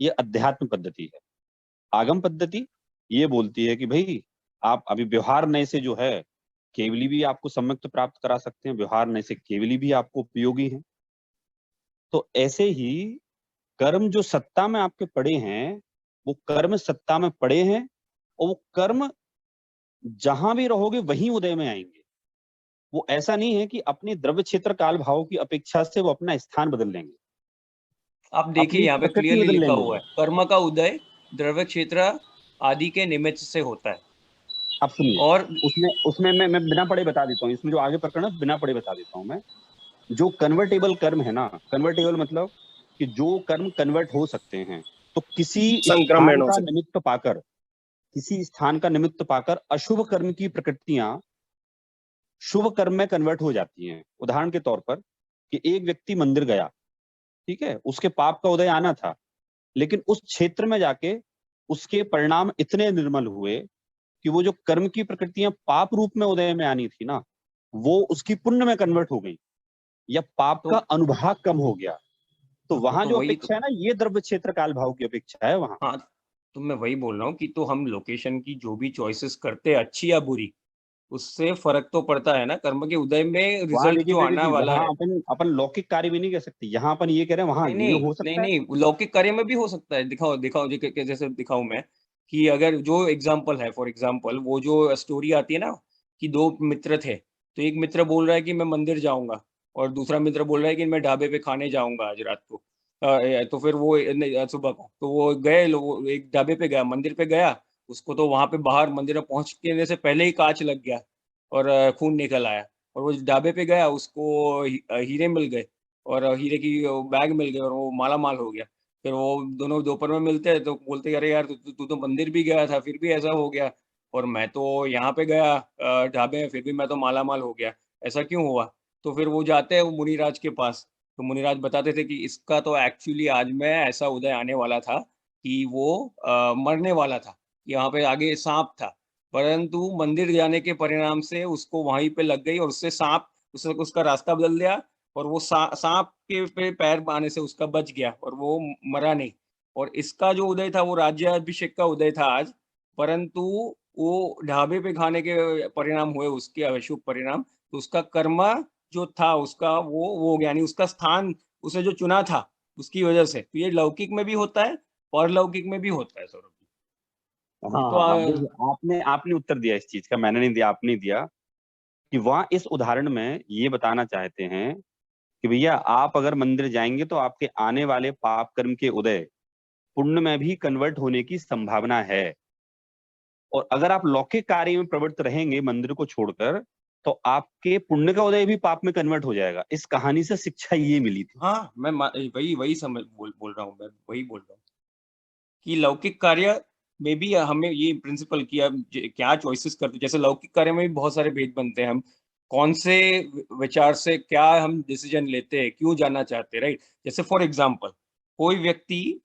ये अध्यात्म पद्धति है। आगम पद्धति ये बोलती है कि भाई, आप अभी व्यवहार नए से जो है, केवली भी आपको सम्यक्त प्राप्त करा सकते हैं, व्यवहार नए से केवली भी आपको उपयोगी है। तो ऐसे ही कर्म जो सत्ता में आपके पड़े हैं, वो कर्म सत्ता में पड़े हैं, और वो कर्म जहां भी रहोगे वहीं उदय में आएंगे। वो ऐसा नहीं है कि अपने द्रव्य क्षेत्र काल भाव की अपेक्षा से वो अपना स्थान बदल लेंगे, आप देखिए अपनी यहाँ पे प्रकृति क्लियरली बदल लिखा लेंगे हुआ वो। है, कर्म का उदय द्रव्य क्षेत्र आदि के निमित्त से होता है। आप सुनिए, और उसमें उसमें मैं बिना पढ़े बता देता हूँ। इसमें जो आगे प्रकरण है, बिना पढ़े बता देता हूँ मैं। जो कन्वर्टेबल कर्म है ना, कन्वर्टेबल मतलब कि जो कर्म कन्वर्ट हो सकते हैं, तो किसी स्थान संक्रमणों का से। निमित्त पाकर, किसी स्थान का निमित्त पाकर अशुभ कर्म की प्रकृतियां शुभ कर्म में कन्वर्ट हो जाती हैं। उदाहरण के तौर पर, कि एक व्यक्ति मंदिर गया, ठीक है, उसके पाप का उदय आना था, लेकिन उस क्षेत्र में जाके उसके परिणाम इतने निर्मल हुए कि वो जो कर्म की प्रकृतियां पाप रूप में उदय में आनी थी ना, वो उसकी पुण्य में कन्वर्ट हो गई, या पाप तो का अनुभाग कम हो गया। तो वहां जो वही तो, अपेक्षा है ना, ये द्रव्य क्षेत्र काल भाव की अपेक्षा है वहां। हाँ, तो मैं वही बोल रहा हूँ कि तो हम लोकेशन की जो भी चॉइसेस करते हैं अच्छी या बुरी, उससे फर्क तो पड़ता है ना कर्म के उदय में, वहां रिजल्ट देखिए जो प्रेरित आना जी, वाला वहां है। अपन लौकिक कार्य भी नहीं कह सकते। यहाँ अपन ये कह रहे हैं, वहां नहीं ये नहीं हो नहीं सकता है। नहीं, लौकिक कार्य में भी हो सकता है। दिखाओ दिखाओ जी, जैसे दिखाऊं मैं कि अगर जो एग्जांपल है, फॉर एग्जांपल वो जो स्टोरी आती है ना कि दो मित्र थे, तो एक मित्र बोल रहा है कि मैं मंदिर जाऊंगा और दूसरा मित्र बोल रहा है कि मैं ढाबे पे खाने जाऊंगा आज रात को। तो फिर वो सुबह को तो वो गए, वो एक ढाबे पे गया, मंदिर पे गया, उसको तो वहां पे बाहर मंदिर में पहुंचने से पहले ही कांच लग गया और खून निकल आया। और वो ढाबे पे गया, उसको हीरे मिल गए और हीरे की बैग मिल गई और वो माला माल हो गया। फिर वो दोनों दोपहर में मिलते हैं तो बोलते हैं, अरे यार तू तो मंदिर भी गया था फिर भी ऐसा हो गया, और मैं तो यहाँ पे गया ढाबे में, फिर भी मैं तो माला माल हो गया, ऐसा क्यों हुआ? तो फिर वो जाते हैं वो मुनिराज के पास। तो मुनिराज बताते थे कि इसका तो एक्चुअली आज में ऐसा उदय आने वाला था कि वो मरने वाला था, यहाँ पे आगे सांप था, परंतु मंदिर जाने के परिणाम से उसको वहीं पे लग गई और उससे सांप उसका रास्ता बदल दिया, और वो सांप के पे पैर आने से उसका बच गया और वो मरा नहीं। और इसका जो उदय था वो राज्याभिषेक का उदय था आज, परंतु वो ढाबे पे खाने के परिणाम हुए उसके अशुभ परिणाम, तो उसका कर्म जो था उसका वो हो गया, यानी उसका स्थान उसने जो चुना था उसकी वजह से। तो ये लौकिक में भी होता है, परलौकिक में भी होता है सौरभ जी। हाँ ये तो हाँ, आप देखिए, आपने आपने उत्तर दिया इस चीज का, मैंने नहीं दिया, आपने दिया। कि वहां इस उदाहरण में ये बताना चाहते हैं कि भैया, आप अगर मंदिर जाएंगे तो आपके आने वाले पाप कर्म के उदय पुण्य में भी कन्वर्ट होने की संभावना है। और अगर आप लौकिक कार्य में प्रवृत्त रहेंगे मंदिर को छोड़कर, तो आपके पुण्य का उदय भी पाप में कन्वर्ट हो जाएगा। इस कहानी से शिक्षा ये मिली थी। हाँ, मैं वही वही समझ बोल रहा हूँ, मैं वही बोल रहा हूँ कि लौकिक कार्य में भी हमें ये प्रिंसिपल कि हम क्या चॉइसेस करते हैं। जैसे लौकिक कार्य में भी बहुत सारे भेद बनते हैं, हम कौन से विचार से क्या हम डिसीजन लेते हैं, क्यों जाना चाहते हैं, राइट? जैसे फॉर एग्जांपल कोई व्यक्ति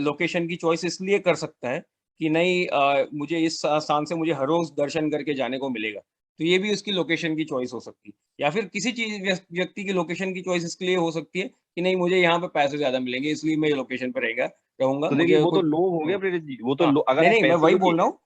लोकेशन की चॉइस इसलिए कर सकता है कि नहीं मुझे इस स्थान से मुझे हर रोज दर्शन करके जाने को मिलेगा, तो ये भी उसकी लोकेशन की चॉइस हो सकती है। या फिर किसी चीज व्यक्ति की लोकेशन की चॉइस इसके लिए हो सकती है कि नहीं, मुझे यहाँ पे पैसे ज्यादा मिलेंगे इसलिए मैं लोकेशन पे रहूंगा, तो देखिए मुझे वो तो कोई। लोभ हो गया प्रेरित जी, वो तो हाँ, अगर नहीं आप नहीं, मैं पैसे वही देखिए, बोल रहा हूँ,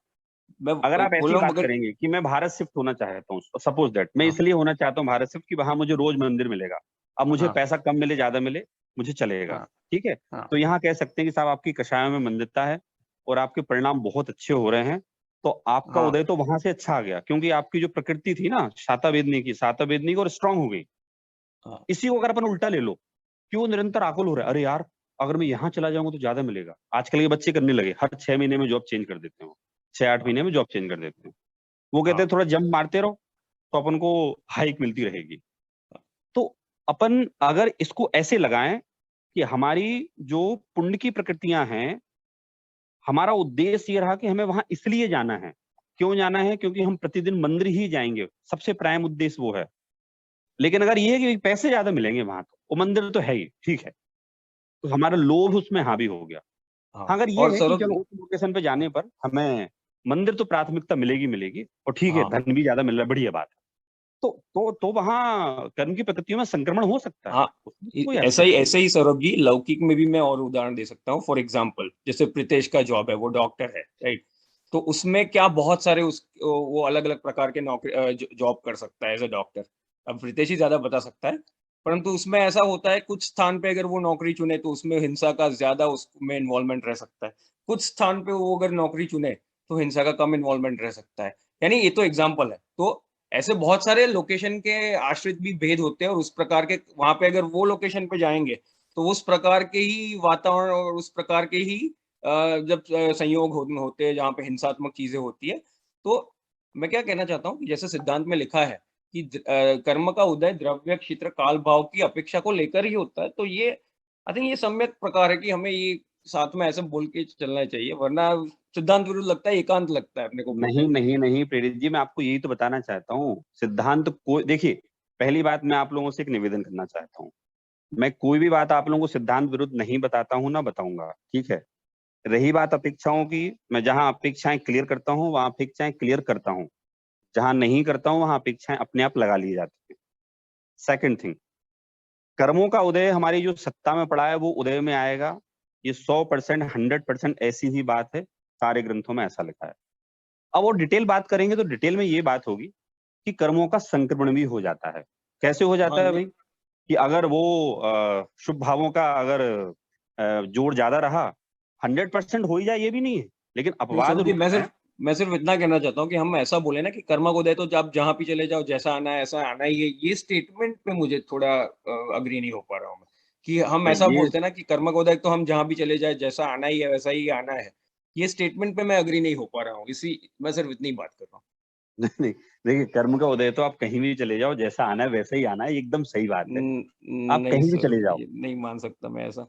मैं अगर आप बोल ऐसी रहा हूँ बात मगर। करेंगे कि मैं भारत शिफ्ट होना चाहता हूँ, सपोज दैट मैं हाँ इसलिए होना चाहता हूँ भारत शिफ्ट कि वहां मुझे रोज मंदिर मिलेगा, अब मुझे हाँ पैसा कम मिले ज्यादा मिले मुझे चलेगा, हाँ ठीक है। हाँ तो यहाँ कह सकते हैं कि साहब आपकी कषायों में मंदिरता है और आपके परिणाम बहुत अच्छे हो रहे हैं, तो आपका हाँ उदय तो वहां से अच्छा आ गया, क्योंकि आपकी जो प्रकृति थी ना शातावेदनी की और स्ट्रांग हो गई। हाँ इसी को अगर अपन उल्टा ले लो, क्यों निरंतर आकुल हो रहा है, अरे यार अगर मैं यहाँ चला जाऊंगा तो ज्यादा मिलेगा। आजकल के बच्चे करने लगे, हर 6 महीने में जॉब चेंज कर देते हैं, 6-8 हाँ महीने में जॉब चेंज कर देते हैं। वो कहते हाँ हैं थोड़ा जंप मारते रहो तो अपन को हाइक मिलती रहेगी। तो अपन अगर इसको ऐसे लगाएं कि हमारी जो पुण्य की प्रकृतियां हैं, हमारा उद्देश्य ये रहा कि हमें वहां इसलिए जाना है। क्यों जाना है? क्योंकि हम प्रतिदिन मंदिर ही जाएंगे, सबसे प्राइम उद्देश्य वो है। लेकिन अगर ये है कि पैसे ज्यादा मिलेंगे वहां, तो वो मंदिर तो है ही, ठीक है, तो हमारा लोभ उसमें हावी हो गया। हाँ। हाँ, अगर ये और है कि सौरभ चलो उस लोकेशन पे जाने पर हमें मंदिर तो प्राथमिकता मिलेगी मिलेगी, और ठीक है हाँ, धन भी ज्यादा मिल रहा है, बढ़िया बात है, तो वहां कर्म की प्रकृतियों में संक्रमण हो सकता है, हाँ, उसमें कोई ऐसा आक्षेप ही नहीं ऐसे है। ही सौरभ जी, लौकिक में भी मैं और उदाहरण दे सकता हूँ। फॉर एग्जाम्पल, जैसे प्रीतेश का जॉब है, वो डॉक्टर है, राइट। तो उसमें क्या बहुत सारे वो अलग अलग प्रकार के नौकरी जॉब कर सकता है एज अ डॉक्टर। अब प्रीतेश ही ज्यादा बता सकता है, परंतु उसमें ऐसा होता है कुछ स्थान पे अगर वो नौकरी चुने तो उसमें हिंसा का ज्यादा उसमें इन्वॉल्वमेंट रह सकता है। कुछ स्थान पे वो अगर नौकरी चुने तो हिंसा का कम इन्वॉल्वमेंट रह सकता है। यानी ये तो एग्जाम्पल है। तो ऐसे बहुत सारे लोकेशन के आश्रित भी भेद होते हैं, और उस प्रकार के वहां पे अगर वो लोकेशन पे जाएंगे तो उस प्रकार के ही वातावरण और उस प्रकार के ही जब संयोग होते हैं जहाँ पे हिंसात्मक चीजें होती है। तो मैं क्या कहना चाहता हूँ कि जैसे सिद्धांत में लिखा है कि कर्म का उदय द्रव्य क्षेत्र काल भाव की अपेक्षा को लेकर ही होता है। तो ये आई थिंक ये सम्यक प्रकार है कि हमें ये साथ में ऐसे बोल के चलना चाहिए, वरना सिद्धांत विरुद्ध लगता है, एकांत लगता है अपने को बोलने नहीं में। नहीं नहीं प्रेरित जी, मैं आपको यही तो बताना चाहता हूँ, सिद्धांत को देखिए, पहली बात मैं आप लोगों से एक निवेदन करना चाहता हूँ, मैं कोई भी बात आप लोगों को सिद्धांत विरुद्ध नहीं बताता हूँ ना बताऊंगा, ठीक है। रही बात अपेक्षाओं की, मैं जहां अपेक्षाएं क्लियर करता हूँ वहां अपेक्षाएं क्लियर करता हूँ, जहां नहीं करता हूँ वहां अपेक्षाएं अपने आप लगा ली जाती है। सेकंड थिंग, कर्मों का उदय हमारी जो सत्ता में पड़ा है वो उदय में आएगा, ये 100% 100% ऐसी ही बात है, सारे ग्रंथों में ऐसा लिखा है। अब वो डिटेल बात करेंगे तो डिटेल में ये बात होगी कि कर्मों का संक्रमण भी हो जाता है। कैसे हो हाँ जाता है भाई? कि अगर वो शुभ भावों का अगर जोर ज्यादा रहा, 100% हो ही जाए ये भी नहीं है, लेकिन नहीं अपवाद सौरभ जी, रूप में। मैं सिर्फ इतना कहना चाहता हूँ कि हम ऐसा बोले ना कि कर्मा को दे तो आप जहां भी चले जाओ, जैसा आना है ऐसा आना ही है। ये स्टेटमेंट पे मुझे थोड़ा अग्री नहीं हो पा रहा हूँ मैं, कि हम तो ऐसा ये बोलते हैं ना कि कर्मा को दे तो हम जहां भी चले जाए, जैसा आना ही है वैसा ही आना है। ये स्टेटमेंट पे मैं अग्री नहीं हो पा रहा हूँ, इसी मैं सिर्फ इतनी बात कर रहा हूँ। नहीं नहीं, देखिए कर्म का उदय तो आप कहीं भी चले जाओ, जैसा आना है वैसा ही आना है, एकदम सही बात है। आप नहीं कहीं भी चले सौरभ जाओ, जी, नहीं मान सकता मैं ऐसा।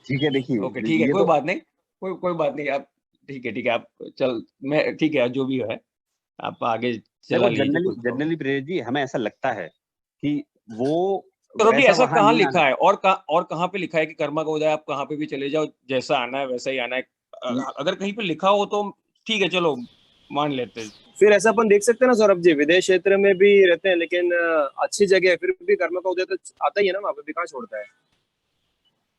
ठीक है, ओके देखिए ठीक है, ये कोई तो बात नहीं, कोई बात नहीं। आप ठीक है आप चल, मैं ठीक है जो भी है आप आगे देखो, चला लीजिए, जनरली कोई प्रॉब्लम। जनरली प्रेरित जी हमें ऐसा लगता है कि वो तो अभी वैसा ऐसा वहां कहाँ नहीं आना। लिखा है, और कहाँ पे लिखा है कि कर्मा का उदय आप कहाँ पे भी चले जाओ, जैसा आना है वैसा ही आना है? अगर कहीं पे लिखा हो तो ठीक है, चलो मान लेते हैं। फिर ऐसा अपन देख सकते हैं ना सौरभ जी, विदेश क्षेत्र में भी रहते हैं लेकिन अच्छी जगह है, फिर भी कर्म का उदय तो आता ही है ना, वहां पे भी कहाँ छोड़ता है।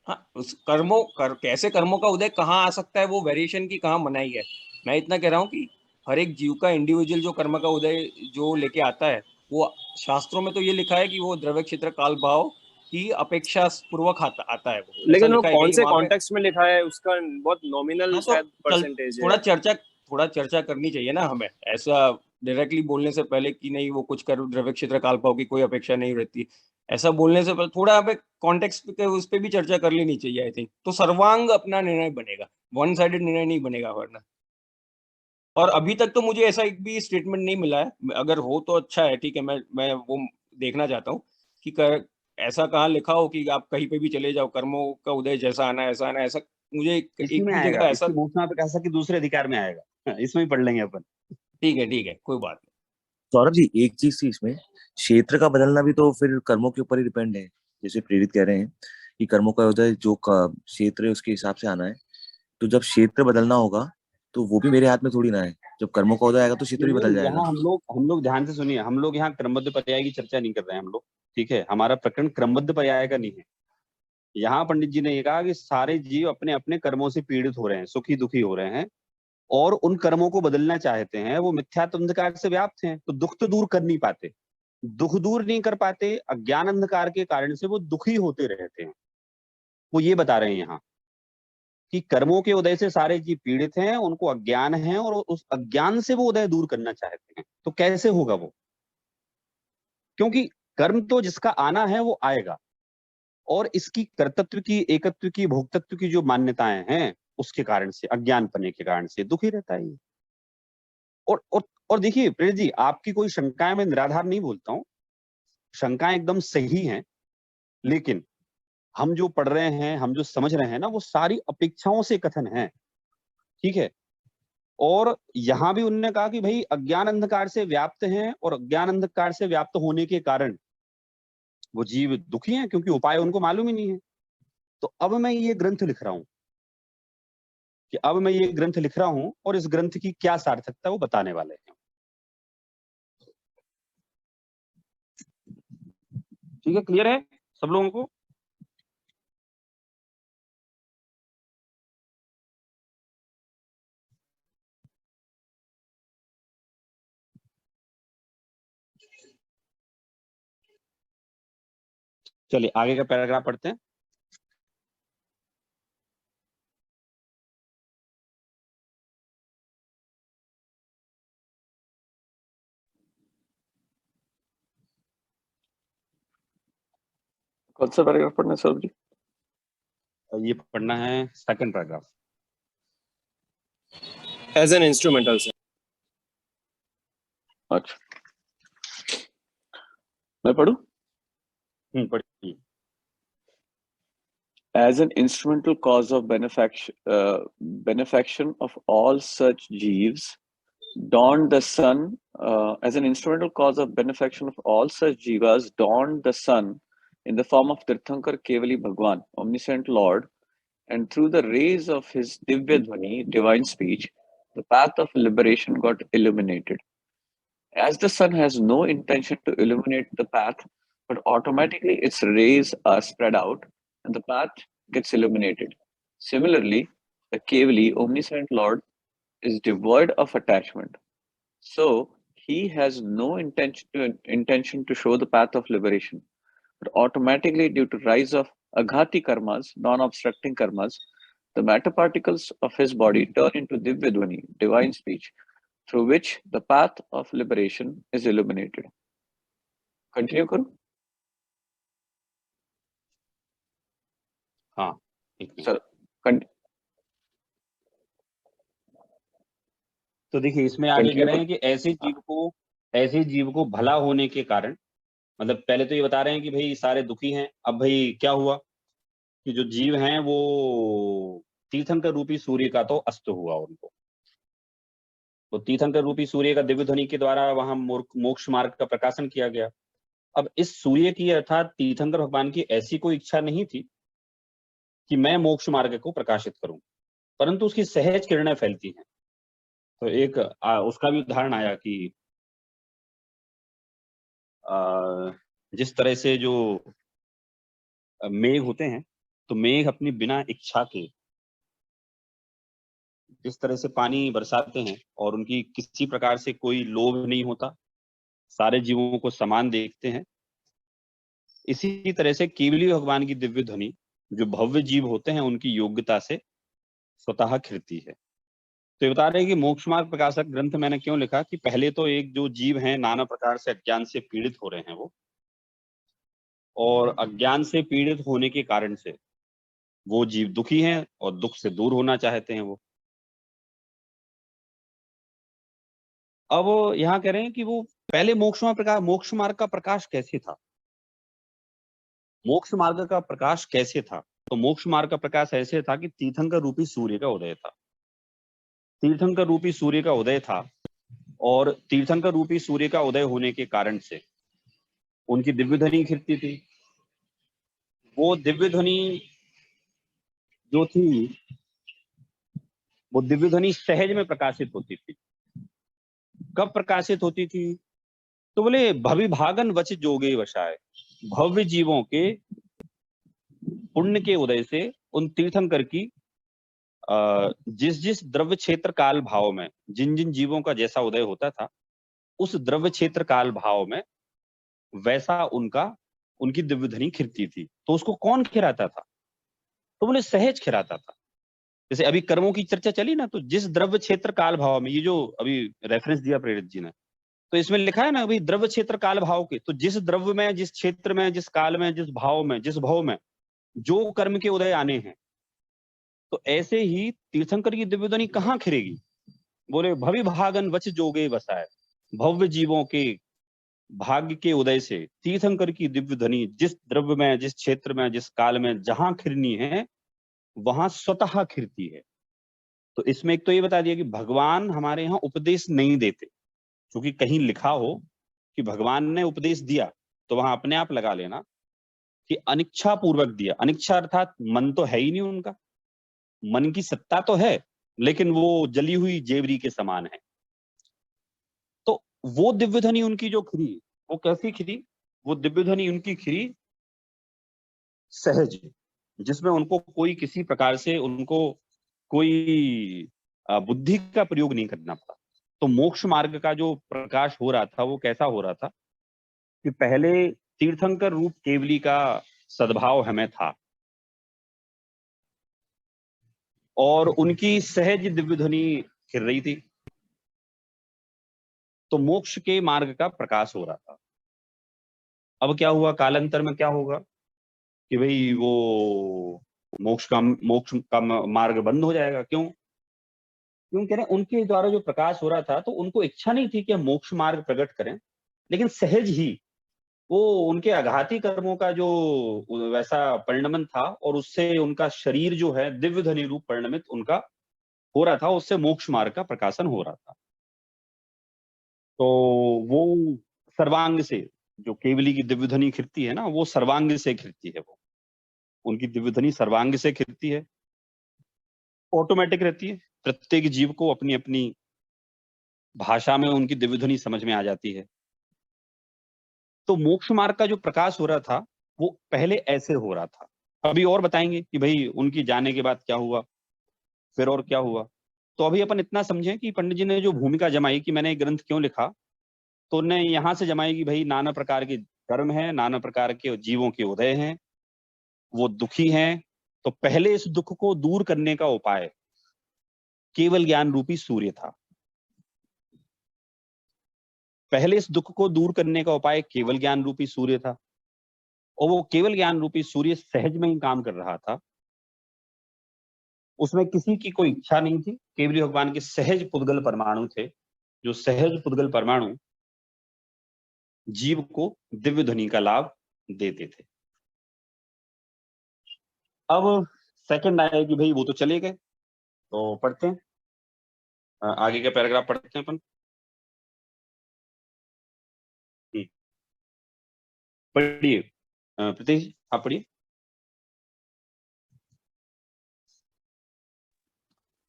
हाँ, उस कैसे कर्मों का उदय कहाँ आ सकता है, वो वेरिएशन की कहाँ मनाही है। मैं इतना कह रहा हूँ कि हर एक जीव का इंडिविजुअल जो कर्म का उदय जो लेके आता है, वो शास्त्रों में तो ये लिखा है कि वो द्रव्य क्षेत्र काल भाव की अपेक्षा पूर्वक आता है, वो ऐसा लेकिन वो लिखा है कौन कहीं से वहां पे। कॉन्टेक्स्ट में लिखा है उसका बहुत नॉमिनल हाँ तो शायद चल, परसेंटेज है। थोड़ा चर्चा करनी चाहिए ना हमें, ऐसा डायरेक्टली बोलने से पहले कि नहीं वो कुछ कर द्रव्य क्षेत्र काल्पाव की कोई अपेक्षा नहीं रहती, ऐसा बोलने से पहले थोड़ा हमें कॉन्टेक्स्ट पे उस पे भी चर्चा कर लेनी चाहिए आई थिंक, तो सर्वांग अपना निर्णय बनेगा, वन साइडेड निर्णय नहीं बनेगा वरना। और अभी तक तो मुझे ऐसा एक भी स्टेटमेंट नहीं मिला है, अगर हो तो अच्छा है, ठीक है, मैं वो देखना चाहता हूँ कि ऐसा कहाँ लिखा हो कि आप कहीं पे भी चले जाओ, कर्मों का उदय जैसा आना है ऐसा आना है, ऐसा मुझे इसी एक में भी आएगा, जगह ऐसा। इसकी घोषणा पे कैसा कि दूसरे अधिकार में आएगा। इसमें ही पढ़ लेंगे अपन। ठीक है कोई बात नहीं। सौरभ जी, एक चीज थी इसमें, क्षेत्र का बदलना भी तो फिर कर्मों के ऊपर ही डिपेंड है। जैसे प्रेरित कह रहे हैं कि कर्मों का उदय जो क्षेत्र है उसके हिसाब से आना है, तो जब क्षेत्र बदलना होगा तो वो भी मेरे हाथ में थोड़ी ना है। जब कर्मों का उदय आएगा तो क्षेत्र भी बदल जाएगा। यहाँ हम लोग ध्यान से सुनिए, हम लोग यहाँ क्रमबद्ध पर्याय की चर्चा नहीं कर रहे हैं हम लोग, ठीक है। हमारा प्रकरण क्रमबद्ध पर्याय का नहीं है। यहाँ पंडित जी ने ये कहा कि सारे जीव अपने अपने कर्मों से पीड़ित हो रहे हैं, सुखी दुखी हो रहे हैं, और उन कर्मों को बदलना चाहते हैं। वो मिथ्यात्व अंधकार से व्याप्त हैं, तो दुख तो दूर कर नहीं पाते, दुख दूर नहीं कर पाते, अज्ञान अंधकार के कारण से वो दुखी होते रहते हैं। वो ये बता रहे हैं यहाँ कि कर्मों के उदय से सारे जीव पीड़ित हैं, उनको अज्ञान है, और उस अज्ञान से वो उदय दूर करना चाहते हैं। तो कैसे होगा वो? क्योंकि कर्म तो जिसका आना है वो आएगा, और इसकी कर्तृत्व की, एकत्व की, भोक्तत्व की जो मान्यताएं हैं, उसके कारण से, अज्ञान पने के कारण से दुखी रहता है ये। और देखिए प्रेम जी, आपकी कोई शंकाएं मैं निराधार नहीं बोलता हूं, शंकाएं एकदम सही हैं, लेकिन हम जो पढ़ रहे हैं, हम जो समझ रहे हैं ना, वो सारी अपेक्षाओं से कथन है, ठीक है। और यहां भी उन्होंने कहा कि भाई अज्ञान अंधकार से व्याप्त हैं, और अज्ञान अंधकार से व्याप्त होने के कारण वो जीव दुखी हैं, क्योंकि उपाय उनको मालूम ही नहीं है। तो अब मैं ये ग्रंथ लिख रहा हूं और इस ग्रंथ की क्या सार्थकता वो बताने वाले हैं। ठीक है, क्लियर है सब लोगों को? चलिए आगे का पैराग्राफ पढ़ते हैं। कौन सा पैराग्राफ पढ़ना है सर जी? ये पढ़ना है second paragraph. As an instrumental, sir. अच्छा, मैं पढ़ूं? पढ़िए। As an instrumental cause of benefaction of all such jeeves, dawned the sun. As an instrumental cause of benefaction of all such jivas, dawned the sun in the form of Tirthankar Kevali Bhagwan, omniscient Lord, and through the rays of his Divya Dhvani, divine speech, the path of liberation got illuminated. As the sun has no intention to illuminate the path, but automatically its rays are spread out and the path gets illuminated. Similarly, the Kevali, omniscient Lord, is devoid of attachment. So he has no intention to show the path of liberation, but automatically, due to rise of aghati karmas, non-obstructing karmas, the matter particles of his body turn into Divyadvani, divine speech, through which the path of liberation is illuminated. Continue करूं? हाँ, एक minute. Sir तो देखिए इसमें आगे कह रहे हैं कि ऐसे जीव को भला होने के कारण, मतलब पहले तो ये बता रहे हैं कि भाई सारे दुखी हैं। अब भाई क्या हुआ कि जो जीव हैं वो तीर्थंकर रूपी सूर्य का तो अस्त हुआ उनको, तो तीर्थंकर रूपी सूर्य का दिव्य ध्वनि के द्वारा वहां मोक्ष मार्ग का प्रकाशन किया गया। अब इस सूर्य की अर्थात तीर्थंकर भगवान की ऐसी कोई इच्छा नहीं थी कि मैं मोक्ष मार्ग को प्रकाशित करूं, परंतु उसकी सहज किरणें फैलती हैं। तो एक उसका भी उदाहरण आया कि जिस तरह से जो मेघ होते हैं, तो मेघ अपनी बिना इच्छा के जिस तरह से पानी बरसाते हैं और उनकी किसी प्रकार से कोई लोभ नहीं होता, सारे जीवों को समान देखते हैं, इसी तरह से केवली भगवान की दिव्य ध्वनि जो भव्य जीव होते हैं उनकी योग्यता से स्वतः खिलती है। तो ये बता रहे हैं कि मोक्ष मार्ग प्रकाशक ग्रंथ मैंने क्यों लिखा कि पहले तो एक जो जीव हैं नाना प्रकार से अज्ञान से पीड़ित हो रहे हैं वो, और अज्ञान से पीड़ित होने के कारण से वो जीव दुखी हैं और दुख से दूर होना चाहते हैं वो। अब यहाँ कह रहे हैं कि वो पहले मोक्ष मार्ग का प्रकाश कैसे था, मोक्ष मार्ग का प्रकाश कैसे था? तो मोक्ष मार्ग का प्रकाश ऐसे था कि तीर्थंकर रूपी सूर्य का उदय था। तीर्थंकर रूपी सूर्य का उदय था, और तीर्थंकर रूपी सूर्य का उदय होने के कारण से उनकी दिव्य ध्वनि खिलती थी। वो दिव्य ध्वनि जो थी वो दिव्य ध्वनि सहज में प्रकाशित होती थी। कब प्रकाशित होती थी? तो बोले भविभागन वच जोगे वशाय, भव्य जीवों के पुण्य के उदय से उन तीर्थंकर की जिस जिस द्रव्य क्षेत्र काल भाव में जिन जिन जीवों का जैसा उदय होता था, उस द्रव्य क्षेत्र काल भाव में वैसा उनकी दिव्य ध्वनि खिरती थी। तो उसको कौन खिराता था? तो बोले सहज खिराता था। जैसे अभी कर्मों की चर्चा चली ना, तो जिस द्रव्य क्षेत्र काल भाव में, ये जो अभी रेफरेंस दिया प्रेरित जी ने, तो इसमें लिखा है ना अभी द्रव्य क्षेत्र काल भाव के, तो जिस द्रव्य में, जिस क्षेत्र में, जिस काल में, जिस भाव में, जिस भाव में जो कर्म के उदय आने हैं, तो ऐसे ही तीर्थंकर की दिव्य ध्वनि कहाँ खिरेगी? बोले भविभागन वच जोगे बसाए, भव्य जीवों के भाग्य के उदय से तीर्थंकर की दिव्य ध्वनि जिस द्रव्य में, जिस क्षेत्र में, जिस काल में जहां खिरनी है, वहां स्वतः खिरती है। तो इसमें एक तो ये बता दिया कि भगवान हमारे यहाँ उपदेश नहीं देते, क्योंकि कहीं लिखा हो कि भगवान ने उपदेश दिया तो वहां अपने आप लगा लेना कि अनिच्छा पूर्वक दिया। अनिच्छा अर्थात मन तो है ही नहीं उनका, मन की सत्ता तो है लेकिन वो जली हुई जेवरी के समान है। तो वो दिव्य ध्वनि उनकी जो खिरी, वो कैसी खिरी? वो दिव्य ध्वनि उनकी खिरी सहज, जिसमें उनको कोई किसी प्रकार से उनको कोई बुद्धि का प्रयोग नहीं करना पड़ा। तो मोक्ष मार्ग का जो प्रकाश हो रहा था वो कैसा हो रहा था कि पहले तीर्थंकर रूप केवली का सद्भाव हमें था और उनकी सहज दिव्य ध्वनि खिर रही थी, तो मोक्ष के मार्ग का प्रकाश हो रहा था। अब क्या हुआ, कालांतर में क्या होगा कि भाई वो मोक्ष का मार्ग बंद हो जाएगा। क्यों कह रहे हैं? उनके द्वारा जो प्रकाश हो रहा था, तो उनको इच्छा नहीं थी कि हम मोक्ष मार्ग प्रकट करें, लेकिन सहज ही वो उनके आघाती कर्मों का जो वैसा परिणमन था और उससे उनका शरीर जो है दिव्य ध्वनि रूप परिणमित उनका हो रहा था, उससे मोक्ष मार्ग का प्रकाशन हो रहा था। तो वो सर्वांग से जो केवली की दिव्य ध्वनि खिरती है ना, वो सर्वांग से खिरती है। वो उनकी दिव्य ध्वनि सर्वांग से खिरती है, ऑटोमेटिक रहती है। प्रत्येक जीव को अपनी अपनी भाषा में उनकी दिव्य ध्वनि समझ में आ जाती है। तो मोक्ष मार्ग का जो प्रकाश हो रहा था वो पहले ऐसे हो रहा था। अभी और बताएंगे कि भाई उनकी जाने के बाद क्या हुआ, फिर और क्या हुआ। तो अभी अपन इतना समझें कि पंडित जी ने जो भूमिका जमाई कि मैंने ग्रंथ क्यों लिखा, तो उन्हें यहाँ से जमाई कि भाई नाना प्रकार के कर्म है, नाना प्रकार के जीवों के उदय हैं, वो दुखी हैं। तो पहले इस दुख को दूर करने का उपाय केवल ज्ञान रूपी सूर्य था। पहले इस दुख को दूर करने का उपाय केवल ज्ञान रूपी सूर्य था, और वो केवल ज्ञान रूपी सूर्य सहज में ही काम कर रहा था। उसमें किसी की कोई इच्छा नहीं थी, केवल भगवान के सहज पुद्गल परमाणु थे, जो सहज पुद्गल परमाणु जीव को दिव्य ध्वनि का लाभ देते थे। अब सेकंड आया कि भाई वो तो चले गए, तो पढ़ते हैं आगे का पैराग्राफ पढ़ते हैं अपन। पढ़िए प्रतीश जी, आप पढ़िए।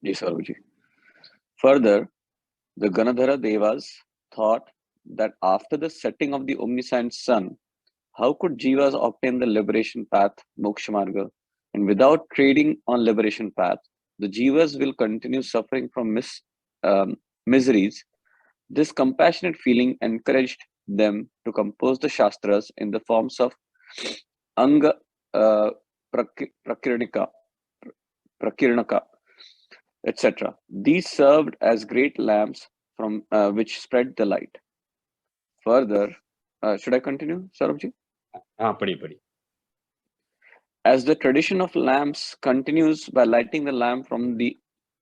जी Saurabh ji. Further, the Ganadhara Devas thought that after the setting of the omniscient sun, how could jivas obtain the liberation path, moksha marga? And without trading on liberation path, the jivas will continue suffering from miseries. This compassionate feeling encouraged them to compose the shastras in the forms of anga prakirnaka, etc. These served as great lamps from which spread the light. Further, should I continue, Saurabh? हाँ पढ़िए। As the tradition of lamps continues by lighting the lamp from the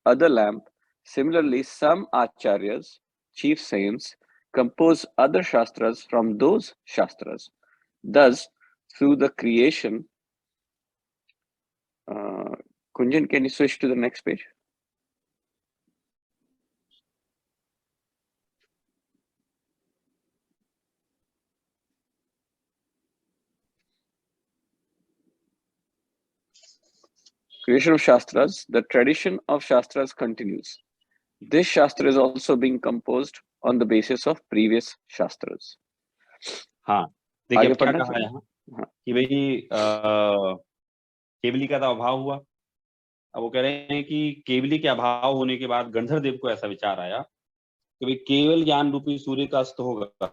other lamp, similarly, some acharyas, chief saints, compose other shastras from those shastras. Thus, through the creation, Kunjan, can you switch to the next page? Creation of Shastras, the tradition of Shastras continues. This shastra is also being composed on the basis of previous shastras. हाँ, देखिए आगे अब क्या पढ़ना कहा चाहिए। यहाँ हाँ। कि भाई केवली का तो अभाव हुआ। अब वो कह रहे हैं कि केवली के अभाव होने के बाद गंधर्व देव को ऐसा विचार आया कि भाई केवल ज्ञान रूपी सूर्य का अस्त होगा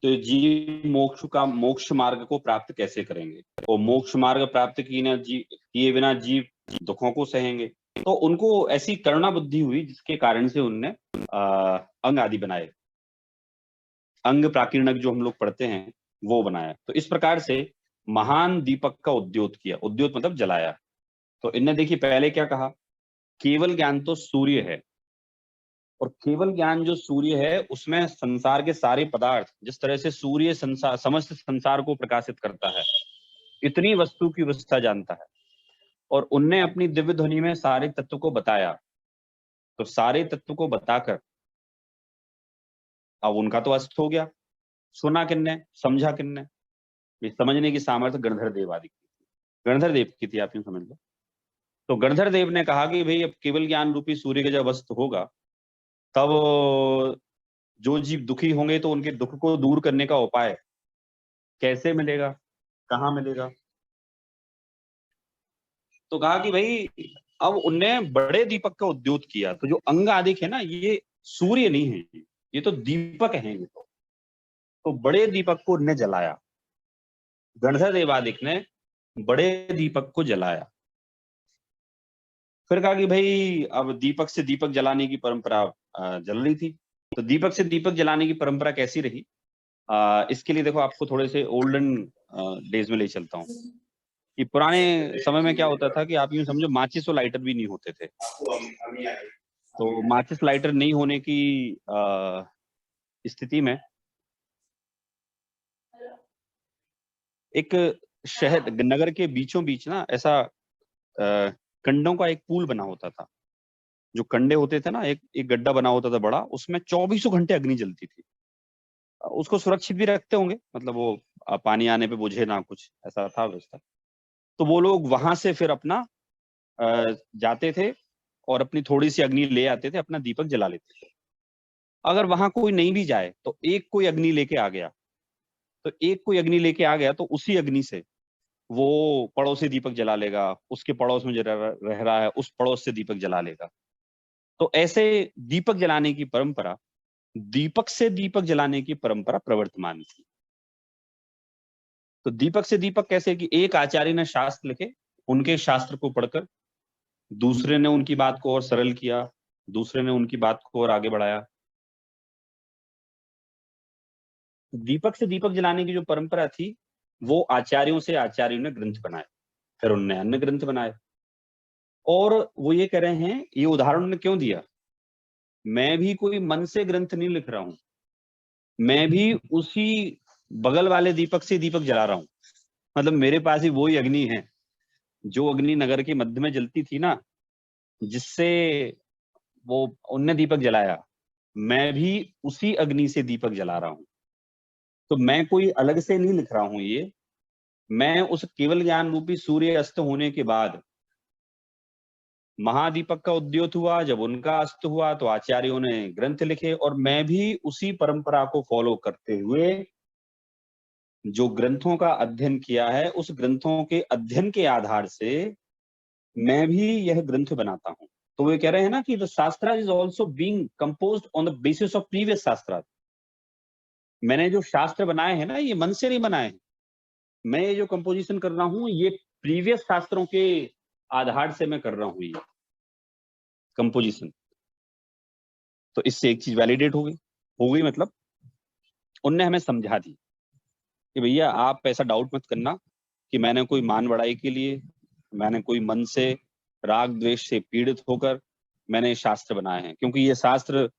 तो जीव मोक्ष मार्ग को प्राप्त कैसे करेंगे? और मोक्ष मार्ग प्राप्त किए बिना जीव दुखों को सहेंगे। तो उनको ऐसी करुणा बुद्धि हुई जिसके कारण से उनने अंग आदि बनाए, अंग प्राकीर्णक जो हम लोग पढ़ते हैं वो बनाया। तो इस प्रकार से महान दीपक का उद्योत किया। उद्योत मतलब जलाया। तो इनने देखिए पहले क्या कहा, केवल ज्ञान तो सूर्य है, और केवल ज्ञान जो सूर्य है उसमें संसार के सारे पदार्थ, जिस तरह से सूर्य समस्त संसार को प्रकाशित करता है, इतनी वस्तु की अवस्था जानता है। और उनने अपनी दिव्य ध्वनि में सारे तत्व को बताया। तो सारे तत्व को बताकर अब उनका तो अस्त हो गया। सुना किन्ने, समझा किन्ने? ये समझने की सामर्थ्य गणधर देव आदि की थी, गणधर देव की थी, आप यूं समझ लो। तो गणधर देव ने कहा कि भाई अब केवल ज्ञान रूपी सूर्य का जब अस्त होगा तब जो जीव दुखी होंगे तो उनके दुख को दूर करने का उपाय कैसे मिलेगा, कहाँ मिलेगा? तो कहा कि भाई अब उनने बड़े दीपक का उद्योत किया। तो जो अंग आदि है ना, ये सूर्य नहीं है, ये तो दीपक हैं। ये तो बड़े दीपक को उनने जलाया। गणधर देवादिक ने बड़े दीपक को जलाया। फिर कहा कि भाई अब दीपक से दीपक जलाने की परंपरा जल रही थी। तो दीपक से दीपक जलाने की परंपरा कैसी रही, इसके लिए देखो आपको थोड़े से ओल्डन डेज में ले चलता हूँ कि पुराने समय में क्या होता था कि आप यूं समझो माचिस और लाइटर भी नहीं होते थे। तो माचिस लाइटर नहीं होने की स्थिति में एक शहर नगर के बीचों बीच ना ऐसा कंडों का एक पूल बना होता था। जो कंडे होते थे ना, एक गड्ढा बना होता था बड़ा, उसमें 24 घंटे अग्नि जलती थी। उसको सुरक्षित भी रखते होंगे, मतलब वो पानी आने पे बुझे ना, कुछ ऐसा था व्यवस्था। तो वो लोग वहां से फिर अपना जाते थे और अपनी थोड़ी सी अग्नि ले आते थे, अपना दीपक जला लेते थे। अगर वहां कोई नहीं भी जाए तो एक कोई अग्नि लेके आ गया, तो एक कोई अग्नि लेके आ गया तो उसी अग्नि से वो पड़ोसी दीपक जला लेगा, उसके पड़ोस में जो रह रहा है उस पड़ोस से दीपक जला लेगा। तो ऐसे दीपक जलाने की परंपरा, दीपक से दीपक जलाने की परंपरा प्रवर्तमान थी। तो दीपक से दीपक कैसे कि एक आचार्य ने शास्त्र लिखे, उनके शास्त्र को पढ़कर दूसरे ने उनकी बात को और सरल किया, दूसरे ने उनकी बात को और आगे बढ़ाया। दीपक से दीपक जलाने की जो परंपरा थी वो आचार्यों से आचार्यों ने ग्रंथ बनाए, फिर उनने अन्य ग्रंथ बनाए। और वो ये कह रहे हैं, ये उदाहरण ने क्यों दिया, मैं भी कोई मन से ग्रंथ नहीं लिख रहा हूं, मैं भी उसी बगल वाले दीपक से दीपक जला रहा हूं। मतलब मेरे पास ही वही अग्नि है जो अग्नि नगर के मध्य में जलती थी ना, जिससे वो उनने दीपक जलाया, मैं भी उसी अग्नि से दीपक जला रहा हूं। तो मैं कोई अलग से नहीं लिख रहा हूं, ये मैं उस केवल ज्ञान रूपी सूर्य अस्त होने के बाद महादीपक का उद्योत हुआ, जब उनका अस्त हुआ तो आचार्यों ने ग्रंथ लिखे, और मैं भी उसी परंपरा को फॉलो करते हुए जो ग्रंथों का अध्ययन किया है, उस ग्रंथों के अध्ययन के आधार से मैं भी यह ग्रंथ बनाता हूं। तो वे कह रहे हैं ना कि द शास्त्र is also being composed on the basis of previous शास्त्र। मैंने जो शास्त्र बनाए हैं ना, ये मन से नहीं बनाए हैं। मैं ये जो कंपोजिशन कर रहा हूं, ये प्रीवियस शास्त्रों के आधार से मैं कर रहा हूं ये कंपोजिशन। तो इससे एक चीज वैलिडेट हो गई मतलब उनने हमें समझा दी कि भैया आप ऐसा डाउट मत करना कि मैंने कोई मान बढ़ाई के लिए, मैंने कोई मन से राग द्वेष से पीड़ित होकर मैंने शास्त्र बनाए हैं। क्योंकि ये शास्त्र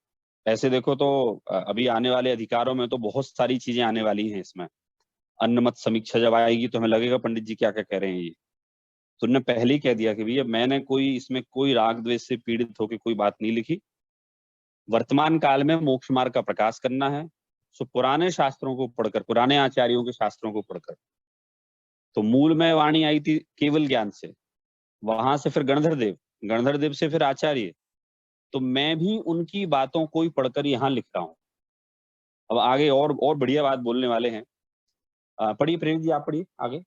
ऐसे देखो तो अभी आने वाले अधिकारों में तो बहुत सारी चीजें आने वाली हैं इसमें। अन्नमत समीक्षा जब आएगी तो हमें लगेगा पंडित जी क्या क्या कह रहे हैं ये। तो उन्होंने पहले ही कह दिया कि भैया मैंने कोई इसमें कोई राग द्वेष से पीड़ित होकर कोई बात नहीं लिखी। वर्तमान काल में मोक्ष मार्ग का प्रकाश करना है, सो पुराने शास्त्रों को पढ़कर, पुराने आचार्यों के शास्त्रों को पढ़कर। तो मूल में वाणी आई थी केवल ज्ञान से, वहां से फिर गणधर देव से फिर आचार्य, तो मैं भी उनकी बातों को ही पढ़कर यहाँ लिख रहा हूँ। अब आगे और बढ़िया बात बोलने वाले हैं। पढ़िए प्रेम जी, आप पढ़िए आगे।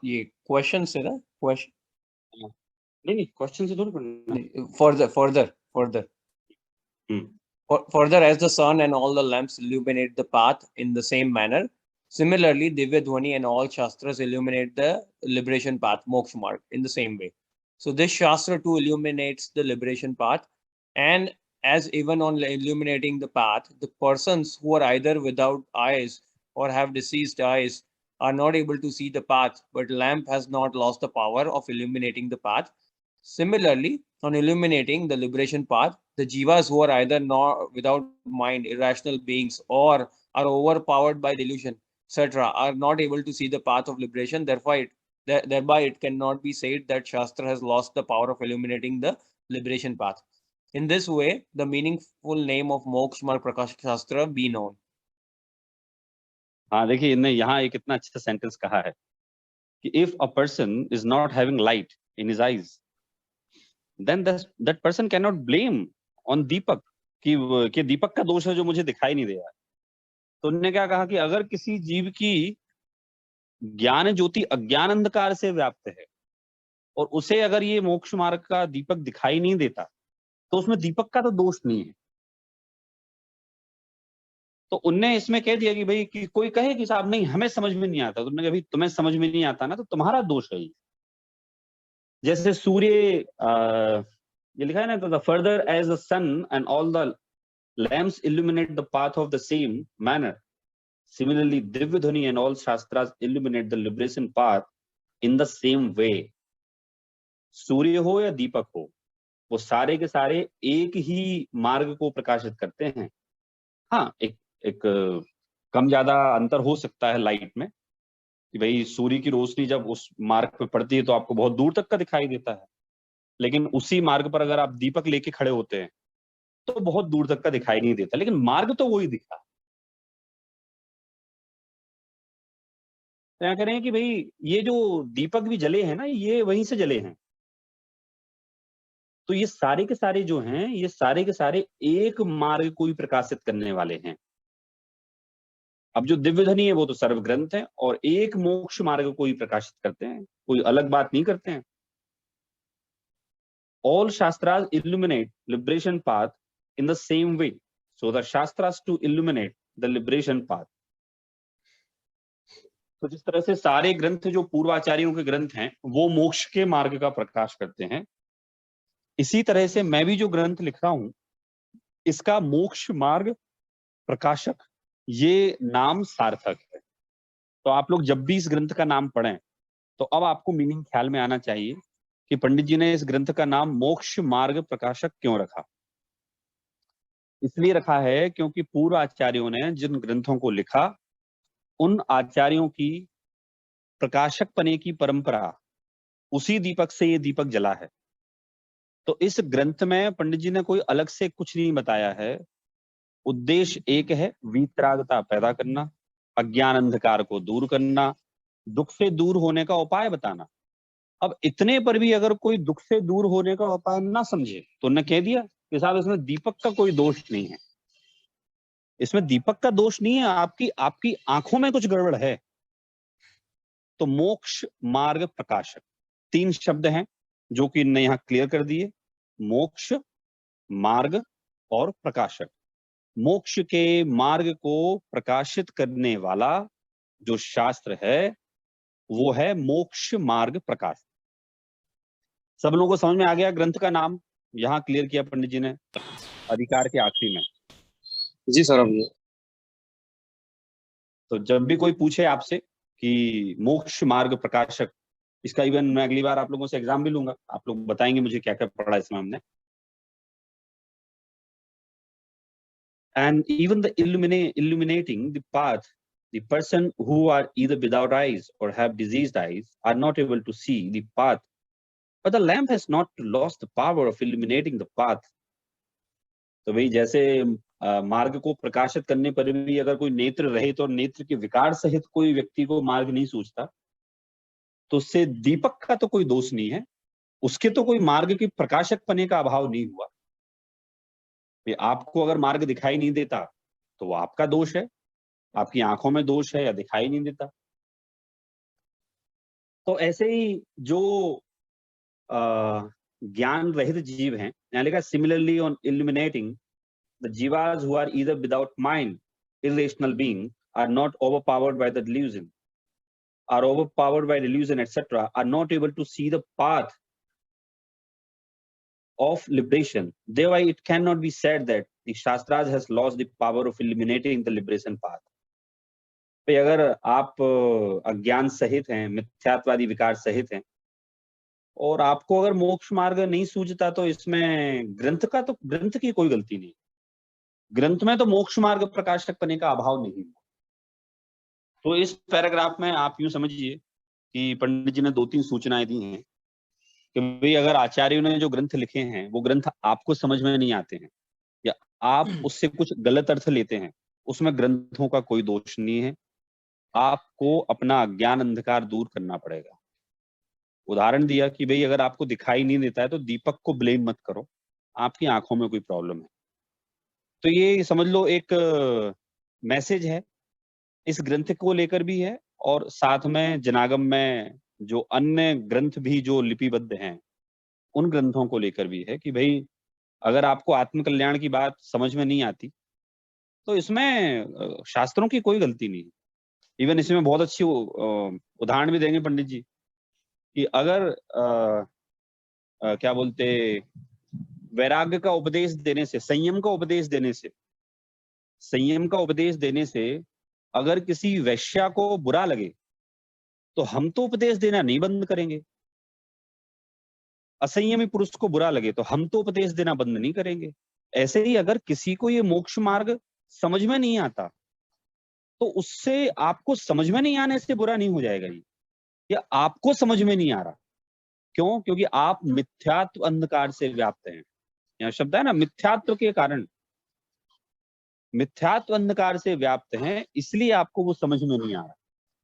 ये क्वेश्चन से ना, क्वेश्चन नहीं क्वेश्चन से थोड़ी पढ़ना। further. Further, as the sun and all the lamps illuminate the path in the same manner, similarly, Divya Dhwani and all Shastras illuminate the liberation path, Moksha Marg, in the same way. So this Shastra too illuminates the liberation path, and as even on illuminating the path, the persons who are either without eyes or have diseased eyes are not able to see the path, but lamp has not lost the power of illuminating the path. Similarly, on illuminating the liberation path, the jivas who are either not without mind, irrational beings, or are overpowered by delusion, etc., are not able to see the path of liberation. Thereby it cannot be said that Shastra has lost the power of illuminating the liberation path. In this way, the meaningful name of Moksha Marg Prakashak Shastra be known. हाँ देखिए, इन्हें यहाँ एक इतना अच्छा sentence कहा है कि if a person is not having light in his eyes, then that person cannot blame on Deepak कि दीपक का दोष है जो मुझे दिखाई नहीं दे रहा है। तो उन्होंने क्या कहा कि अगर किसी जीव की ज्ञान ज्योति अज्ञान अंधकार से व्याप्त है और उसे अगर ये मोक्ष मार्ग का दीपक दिखाई नहीं देता, तो उसमें दीपक का तो दोष नहीं है। तो उनने इसमें कह दिया कि भाई कि कोई कहे कि साहब नहीं हमें समझ में नहीं आता, तो उन्होंने कहा भाई तुम्हें समझ में नहीं आता ना, तो तुम्हारा दोष है। जैसे सूर्य ये लिखा है ना, तो the farther as the sun and all the lamps illuminate the path of the same manner, similarly divya dhvani and all shastras illuminate the liberation path in the same way. सूर्य हो या दीपक हो, वो सारे के सारे एक ही मार्ग को प्रकाशित करते हैं। हाँ, एक कम ज्यादा अंतर हो सकता है लाइट में कि भाई सूर्य की रोशनी जब उस मार्ग पे पड़ती है तो आपको बहुत दूर तक का दिखाई देता है, लेकिन उसी मार्ग पर अगर आप दीपक लेके खड़े होते हैं तो बहुत दूर तक का दिखाई नहीं देता, लेकिन मार्ग तो वही दिखा। क्या कह रहे हैं कि भाई ये जो दीपक भी जले हैं ना, ये वहीं से जले हैं। तो ये सारे के सारे जो हैं, ये सारे के सारे एक मार्ग को ही प्रकाशित करने वाले हैं। अब जो दिव्य ध्वनि है वो तो सर्व ग्रंथ है और एक मोक्ष मार्ग को ही प्रकाशित करते हैं, कोई अलग बात नहीं करते हैं। All shastras illuminate liberation path in the same way, so the shastras to illuminate the liberation path. तो जिस तरह से सारे ग्रंथ जो पूर्वाचार्यों के ग्रंथ हैं वो मोक्ष के मार्ग का प्रकाश करते हैं, इसी तरह से मैं भी जो ग्रंथ लिख रहा हूं इसका मोक्ष मार्ग प्रकाशक ये नाम सार्थक है। तो आप लोग जब भी इस ग्रंथ का नाम पढ़ें तो अब आपको मीनिंग ख्याल में आना चाहिए कि पंडित जी ने इस ग्रंथ का नाम मोक्ष मार्ग प्रकाशक क्यों रखा। इसलिए रखा है क्योंकि पूर्व आचार्यों ने जिन ग्रंथों को लिखा उन आचार्यों की प्रकाशक पने की परंपरा, उसी दीपक से ये दीपक जला है। तो इस ग्रंथ में पंडित जी ने कोई अलग से कुछ नहीं बताया है। उद्देश्य एक है, वीतरागता पैदा करना, अज्ञान अंधकार को दूर करना, दुख से दूर होने का उपाय बताना। अब इतने पर भी अगर कोई दुख से दूर होने का उपाय ना समझे तो उन्होंने कह दिया कि साहब इसमें दीपक का कोई दोष नहीं है, इसमें दीपक का दोष नहीं है, आपकी आंखों में कुछ गड़बड़ है। तो मोक्ष मार्ग प्रकाशक 3 शब्द हैं जो कि इन्होंने यहां क्लियर कर दिए, मोक्ष मार्ग और प्रकाशक। मोक्ष के मार्ग को प्रकाशित करने वाला जो शास्त्र है वो है मोक्ष मार्ग प्रकाश। सब लोगों को समझ में आ गया ग्रंथ का नाम यहां क्लियर किया पंडित जी ने अधिकार के आखिरी में। जी सर। अब तो जब भी कोई पूछे आपसे कि मोक्ष मार्ग प्रकाशक, इसका इवन मैं अगली बार आप लोगों से एग्जाम भी लूंगा, आप लोग बताएंगे मुझे क्या क्या पढ़ा इसमें हमने। And even the illuminating the path, the person who are either without eyes or have diseased eyes are not able to see the path, but the lamp has not lost the power of illuminating the path. तो भाई जैसे मार्ग को प्रकाशित करने पर भी अगर कोई नेत्र रहित और नेत्र के विकार सहित कोई व्यक्ति को मार्ग नहीं सूझता, तो उससे दीपक का तो कोई दोष नहीं है, उसके तो कोई मार्ग के प्रकाशक पने का अभाव नहीं हुआ। आपको अगर मार्ग दिखाई नहीं देता तो वो आपका दोष है, आपकी आंखों में दोष है या दिखाई नहीं देता। तो ऐसे ही जो ज्ञान रहित जीव हैं, यहाँ लिखा सिमिलरली ऑन इल्यूमिनेटिंग द जीवास who are either without mind irrational being are not overpowered by the delusion, are overpowered by delusion, etc., are not able to see the path of liberation. Thereby, it cannot be said that the Shastras has lost the power of illuminating the liberation path. भाई अगर आप अज्ञान सहित हैं, मिथ्यात्वादी विकार सहित हैं, और आपको अगर मोक्ष मार्ग नहीं सूझता, तो इसमें ग्रंथ की कोई गलती नहीं। ग्रंथ में तो मोक्ष मार्ग प्रकाशक पने का अभाव नहीं है। तो इस पैराग्राफ में आप यूं समझिए कि पंडित जी ने 2-3 सूचनाएं दी हैं कि भाई अगर आचार्यों ने जो ग्रंथ लिखे हैं वो ग्रंथ आपको समझ में नहीं आते हैं या आप उससे कुछ गलत अर्थ लेते हैं, उसमें ग्रंथों का कोई दोष नहीं है। आपको अपना अज्ञान अंधकार दूर करना पड़ेगा। उदाहरण दिया कि भाई अगर आपको दिखाई नहीं देता है तो दीपक को ब्लेम मत करो, आपकी आंखों में कोई प्रॉब्लम है। तो ये समझ लो एक मैसेज है, इस ग्रंथ को लेकर भी है, और साथ में जनागम में जो अन्य ग्रंथ भी जो लिपिबद्ध हैं उन ग्रंथों को लेकर भी है कि भाई अगर आपको आत्म कल्याण की बात समझ में नहीं आती तो इसमें शास्त्रों की कोई गलती नहीं है। इवन इसमें बहुत अच्छी उदाहरण भी देंगे पंडित जी कि अगर क्या बोलते वैराग्य का उपदेश देने से, संयम का उपदेश देने से अगर किसी वैश्या को बुरा लगे तो हम तो उपदेश देना नहीं बंद करेंगे। असंयमी पुरुष को बुरा लगे तो हम तो उपदेश देना बंद नहीं करेंगे। ऐसे ही अगर किसी को ये मोक्ष मार्ग समझ में नहीं आता तो उससे आपको समझ में नहीं आने से बुरा नहीं हो जाएगा ये, या आपको समझ में नहीं आ रहा। क्यों? क्योंकि आप मिथ्यात्व अंधकार से व्याप्त हैं। यहाँ शब्द है ना, मिथ्यात्व के कारण, मिथ्यात्व अंधकार से व्याप्त हैं, इसलिए आपको वो समझ में नहीं आ रहा।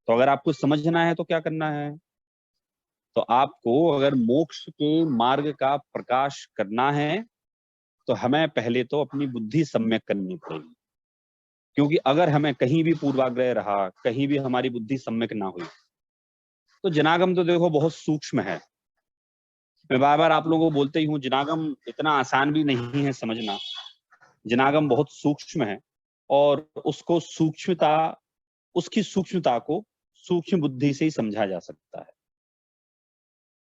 तो अगर आपको समझना है तो क्या करना है? तो आपको अगर मोक्ष के मार्ग का प्रकाश करना है तो हमें पहले तो अपनी बुद्धि सम्यक करनी पड़ेगी। क्योंकि अगर हमें कहीं भी पूर्वाग्रह रहा, कहीं भी हमारी बुद्धि सम्यक ना हुई, तो जनागम तो देखो बहुत सूक्ष्म है। मैं बार बार आप लोगों को बोलते ही हूँ, जनागम इतना आसान भी नहीं है समझना। जनागम बहुत सूक्ष्म है और उसकी सूक्ष्मता को सूक्ष्म बुद्धि से ही समझा जा सकता है।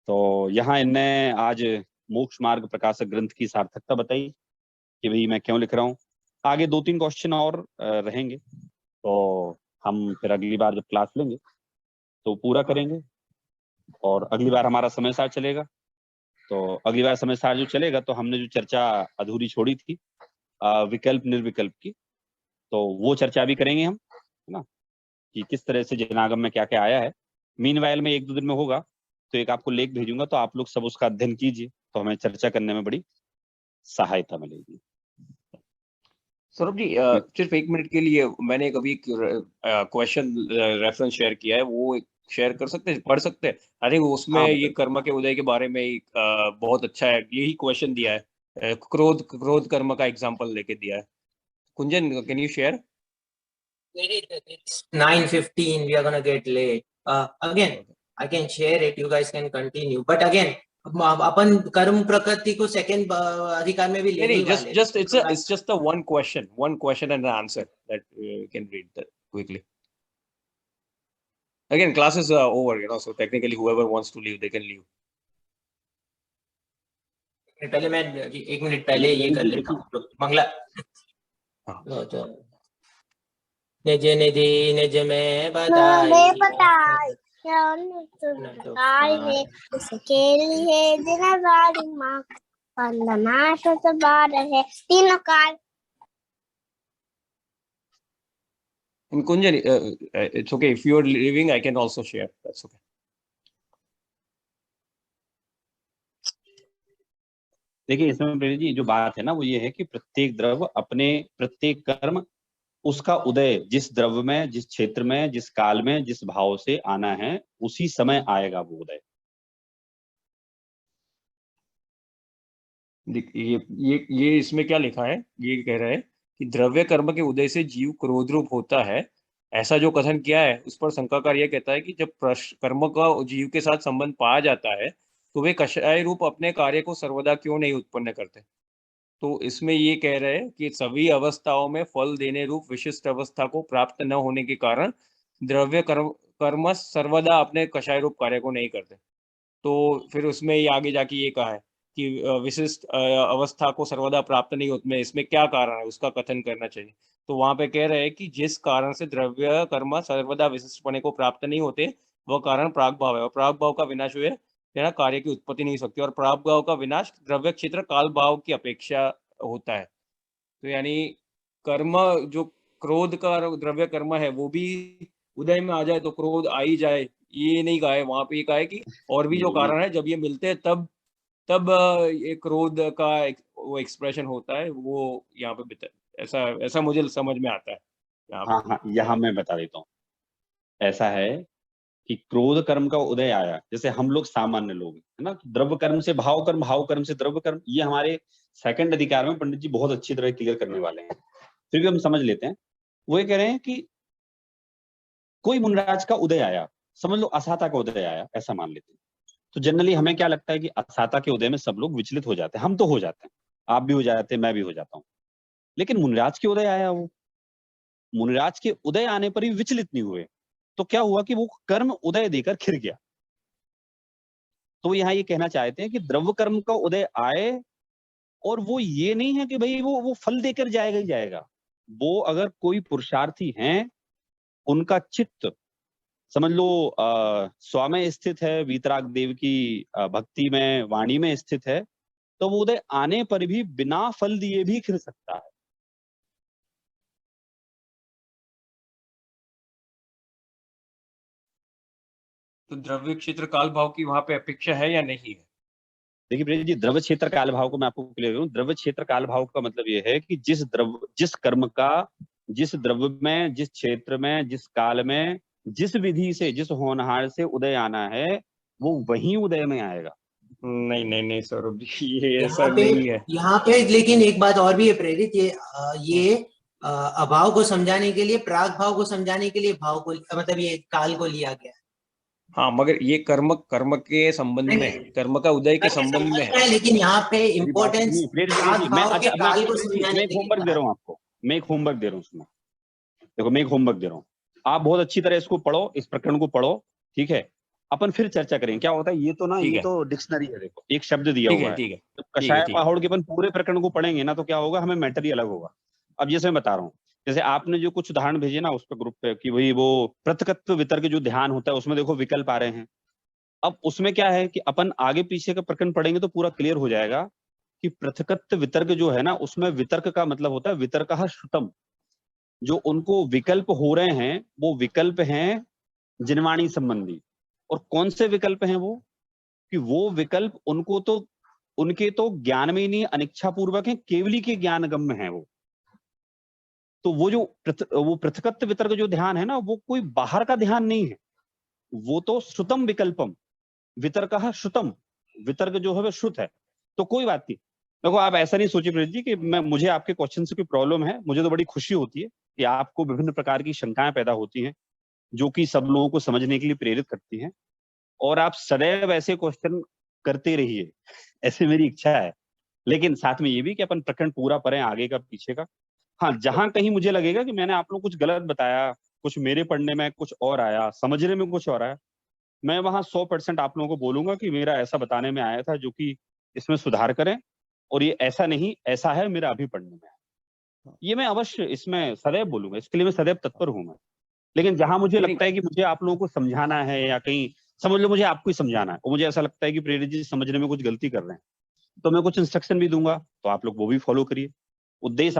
तो यहाँ इनने आज मोक्ष मार्ग प्रकाशक ग्रंथ की सार्थकता बताई कि भाई मैं क्यों लिख रहा हूँ। आगे 2-3 क्वेश्चन और रहेंगे, तो हम फिर अगली बार जब क्लास लेंगे तो पूरा करेंगे। और अगली बार हमारा समय सार चलेगा, तो अगली बार समय सार जो चलेगा तो हमने जो चर्चा अधूरी छोड़ी थी विकल्प निर्विकल्प की, तो वो चर्चा भी करेंगे हम, है ना, कि किस तरह से जनागम में क्या क्या आया है। मीनवाइल में 1-2 दिन में होगा तो एक आपको लेख भेजूंगा, तो आप लोग सब उसका अध्ययन कीजिए, तो हमें चर्चा करने में बड़ी सहायता मिलेगी। सौरभ जी सिर्फ 1 मिनट के लिए मैंने कभी क्वेश्चन रेफरेंस शेयर किया है, वो शेयर कर सकते हैं, पढ़ सकते हैं? आई थिंक उसमें ये कर्म के उदय के बारे में बहुत अच्छा है, यही क्वेश्चन दिया है, क्रोध कर्म का एग्जांपल लेके दिया है। Kunjan, can you share? It's 9:15. We are gonna get late. Again, I can share it. You guys can continue. But again, अपन कर्म प्रकृति को सेकंड अधिकार में भी लेने वाले। It's just the one question and an answer that you can read that quickly. Again, class is over, so technically whoever wants to leave, they can leave. पहले मैं 1 मिनट पहले ये कर लेता हूँ। मंगला निज निधि निज में बताई इसके लिए जिनावारी माँ वंदना सतबार है तीनों काल। And Kunjan, it's okay if you're leaving, I can also share. That's okay. देखिए इसमें प्रेम जी जो बात है ना वो ये है कि प्रत्येक द्रव्य अपने प्रत्येक कर्म उसका उदय जिस द्रव्य में, जिस क्षेत्र में, जिस काल में, जिस भाव से आना है उसी समय आएगा वो उदय। ये इसमें क्या लिखा है, ये कह रहा है कि द्रव्य कर्म के उदय से जीव क्रोध रूप होता है, ऐसा जो कथन किया है उस पर शंकाकार यह कहता है कि जब कर्म का जीव के साथ संबंध पाया जाता है तो वे कषाय रूप अपने कार्य को सर्वदा क्यों नहीं उत्पन्न करते। तो इसमें ये कह रहे हैं कि सभी अवस्थाओं में फल देने रूप विशिष्ट अवस्था को प्राप्त न होने के कारण द्रव्य कर्म सर्वदा अपने कषाय रूप कार्य को नहीं करते। तो फिर उसमें ये आगे जाके ये कहा है कि विशिष्ट अवस्था को सर्वदा प्राप्त नहीं होती, इसमें क्या कारण है उसका कथन करना चाहिए। तो वहां पे कह रहे हैं कि जिस कारण से द्रव्य कर्म सर्वदा विशिष्टपने को प्राप्त नहीं होते वह कारण प्राग भाव है, और प्राग भाव का विनाश हुए ना कार्य की उत्पत्ति नहीं सकती, और प्राग भाव का विनाश द्रव्य क्षेत्र काल भाव की अपेक्षा होता है। तो यानी कर्म जो क्रोध का द्रव्य कर्म है वो भी उदय में आ जाए तो क्रोध आ ही जाए, ये नहीं कहा है वहां पे। ये कहा है कि और भी जो कारण है जब ये मिलते हैं तब ये क्रोध का वो एक्सप्रेशन होता है, वो यहाँ पे ऐसा मुझे समझ में आता है यहाँ पे। हाँ, यहाँ मैं बता देता हूँ। ऐसा है कि क्रोध कर्म का उदय आया, जैसे हम लोग सामान्य लोग है ना, द्रव्य कर्म से भाव कर्म, भाव कर्म से द्रव्य कर्म, ये हमारे सेकंड अधिकार में पंडित जी बहुत अच्छी तरह क्लियर करने वाले हैं, फिर भी हम समझ लेते हैं। वो ये कह रहे हैं कि कोई मुनराज का उदय आया, समझ लो असाता का उदय आया, ऐसा मान लेते हैं। तो जनरली हमें क्या लगता है कि असाता के उदय में सब लोग विचलित हो जाते हैं, हम तो हो जाते हैं, आप भी हो जाते हैं, मैं भी हो जाता हूँ। लेकिन मुनराज के उदय आया, वो मुनराज के उदय आने पर भी विचलित नहीं हुए, तो क्या हुआ कि वो कर्म उदय देकर खिर गया। तो यहाँ ये कहना चाहते हैं कि द्रव्य कर्म का उदय आए, और वो ये नहीं है कि भाई वो फल देकर जाएगा ही जाएगा। वो अगर कोई पुरुषार्थी हैं, उनका चित्त समझ लो स्वामी स्थित है, वीतराग देव की भक्ति में, वाणी में स्थित है, तो वो उदय आने पर भी बिना फल दिए भी खिल सकता है। तो द्रव्य क्षेत्र काल भाव की वहां पे अपेक्षा है या नहीं है? देखिए प्रिय जी, द्रव्य क्षेत्र काल भाव को मैं आपको क्लियर करूं। द्रव्य क्षेत्र काल भाव का मतलब ये है कि जिस कर्म का जिस द्रव्य में, जिस क्षेत्र में, जिस काल में, जिस विधि से, जिस होनहार से उदय आना है, वो वही उदय में आएगा। नहीं सौरभ जी, ये ऐसा नहीं है यहाँ पे। लेकिन एक बात और भी है प्रेरित, ये अभाव को समझाने के लिए, प्राग भाव को समझाने के लिए भाव को, मतलब ये काल को लिया गया। हाँ, मगर ये कर्म के संबंध में है, कर्म का उदय के संबंध में है। लेकिन यहाँ पे इम्पोर्टेंस प्राग भाव के काल को समझाने के लिए। होमवर्क दे रहा हूँ आपको, मैं एक होमवर्क दे रहा हूँ उसमें। देखो मैं एक होमवर्क दे रहा हूँ, आप बहुत अच्छी तरह इसको पढ़ो, इस प्रकरण को पढ़ो, ठीक है। अपन फिर चर्चा करेंगे क्या होता है। ये तो ना, ये तो डिक्शनरी है, देखो एक शब्द दिया हुआ है। जब कषाय पहाड़ के अपन पूरे प्रकरण को पढ़ेंगे ना, तो क्या होगा, हमें मैटर ही अलग होगा। अब जैसे मैं बता रहा हूँ, जैसे आपने जो कुछ उदाहरण भेजे ना उस पर ग्रुप पे, कि भाई वो पृथकत्व वितर्क जो ध्यान होता है, उसमें देखो विकल्प आ रहे हैं। अब उसमें क्या है कि अपन आगे पीछे का प्रकरण पढ़ेंगे तो पूरा क्लियर हो जाएगा कि पृथकत्व वितर्क जो है ना, उसमें वितर्क का मतलब होता है वितर्कः श्रुतम। जो उनको विकल्प हो रहे हैं, वो विकल्प हैं जिनवाणी संबंधी। और कौन से विकल्प हैं वो, कि वो विकल्प उनको तो, उनके तो ज्ञान में ही नहीं, अनिच्छा पूर्वक है, केवली के ज्ञान गम्य है वो। तो वो जो पृथकत्व वितर्क जो ध्यान है ना, वो कोई बाहर का ध्यान नहीं है, वो तो श्रुतम विकल्पम, वितर्कः श्रुतम, वितर्क जो है वो श्रुत है। तो कोई बात नहीं। देखो आप ऐसा नहीं सोचिए प्रीत जी कि मुझे आपके क्वेश्चन से कोई प्रॉब्लम है। मुझे तो बड़ी खुशी होती है कि आपको विभिन्न प्रकार की शंकाएं पैदा होती हैं, जो कि सब लोगों को समझने के लिए प्रेरित करती हैं, और आप सदैव ऐसे क्वेश्चन करते रहिए, ऐसे मेरी इच्छा है। लेकिन साथ में ये भी कि अपन प्रकरण पूरा पढ़ें, आगे का पीछे का। हाँ, जहां कहीं मुझे लगेगा कि मैंने आप लोग कुछ गलत बताया, कुछ मेरे पढ़ने में कुछ और आया, समझने में कुछ और आया, मैं वहां 100% आप लोगों को बोलूंगा कि मेरा ऐसा बताने में आया था, जो कि इसमें सुधार करें, और ये ऐसा नहीं, ऐसा है मेरा अभी पढ़ने में आया। ये मैं अवश्य इसमें सदैव बोलूंगा, इसके लिए मैं सदैव तत्पर हूं मैं। लेकिन जहां मुझे लगता है कि मुझे आप लोगों को समझाना है, या कहीं समझ लो मुझे आपको ही समझाना है, और मुझे ऐसा लगता है कि प्रेरित जी समझने में कुछ गलती कर रहे हैं, तो मैं कुछ इंस्ट्रक्शन भी दूंगा, तो आप लोग वो भी फॉलो करिए। उद्देश्य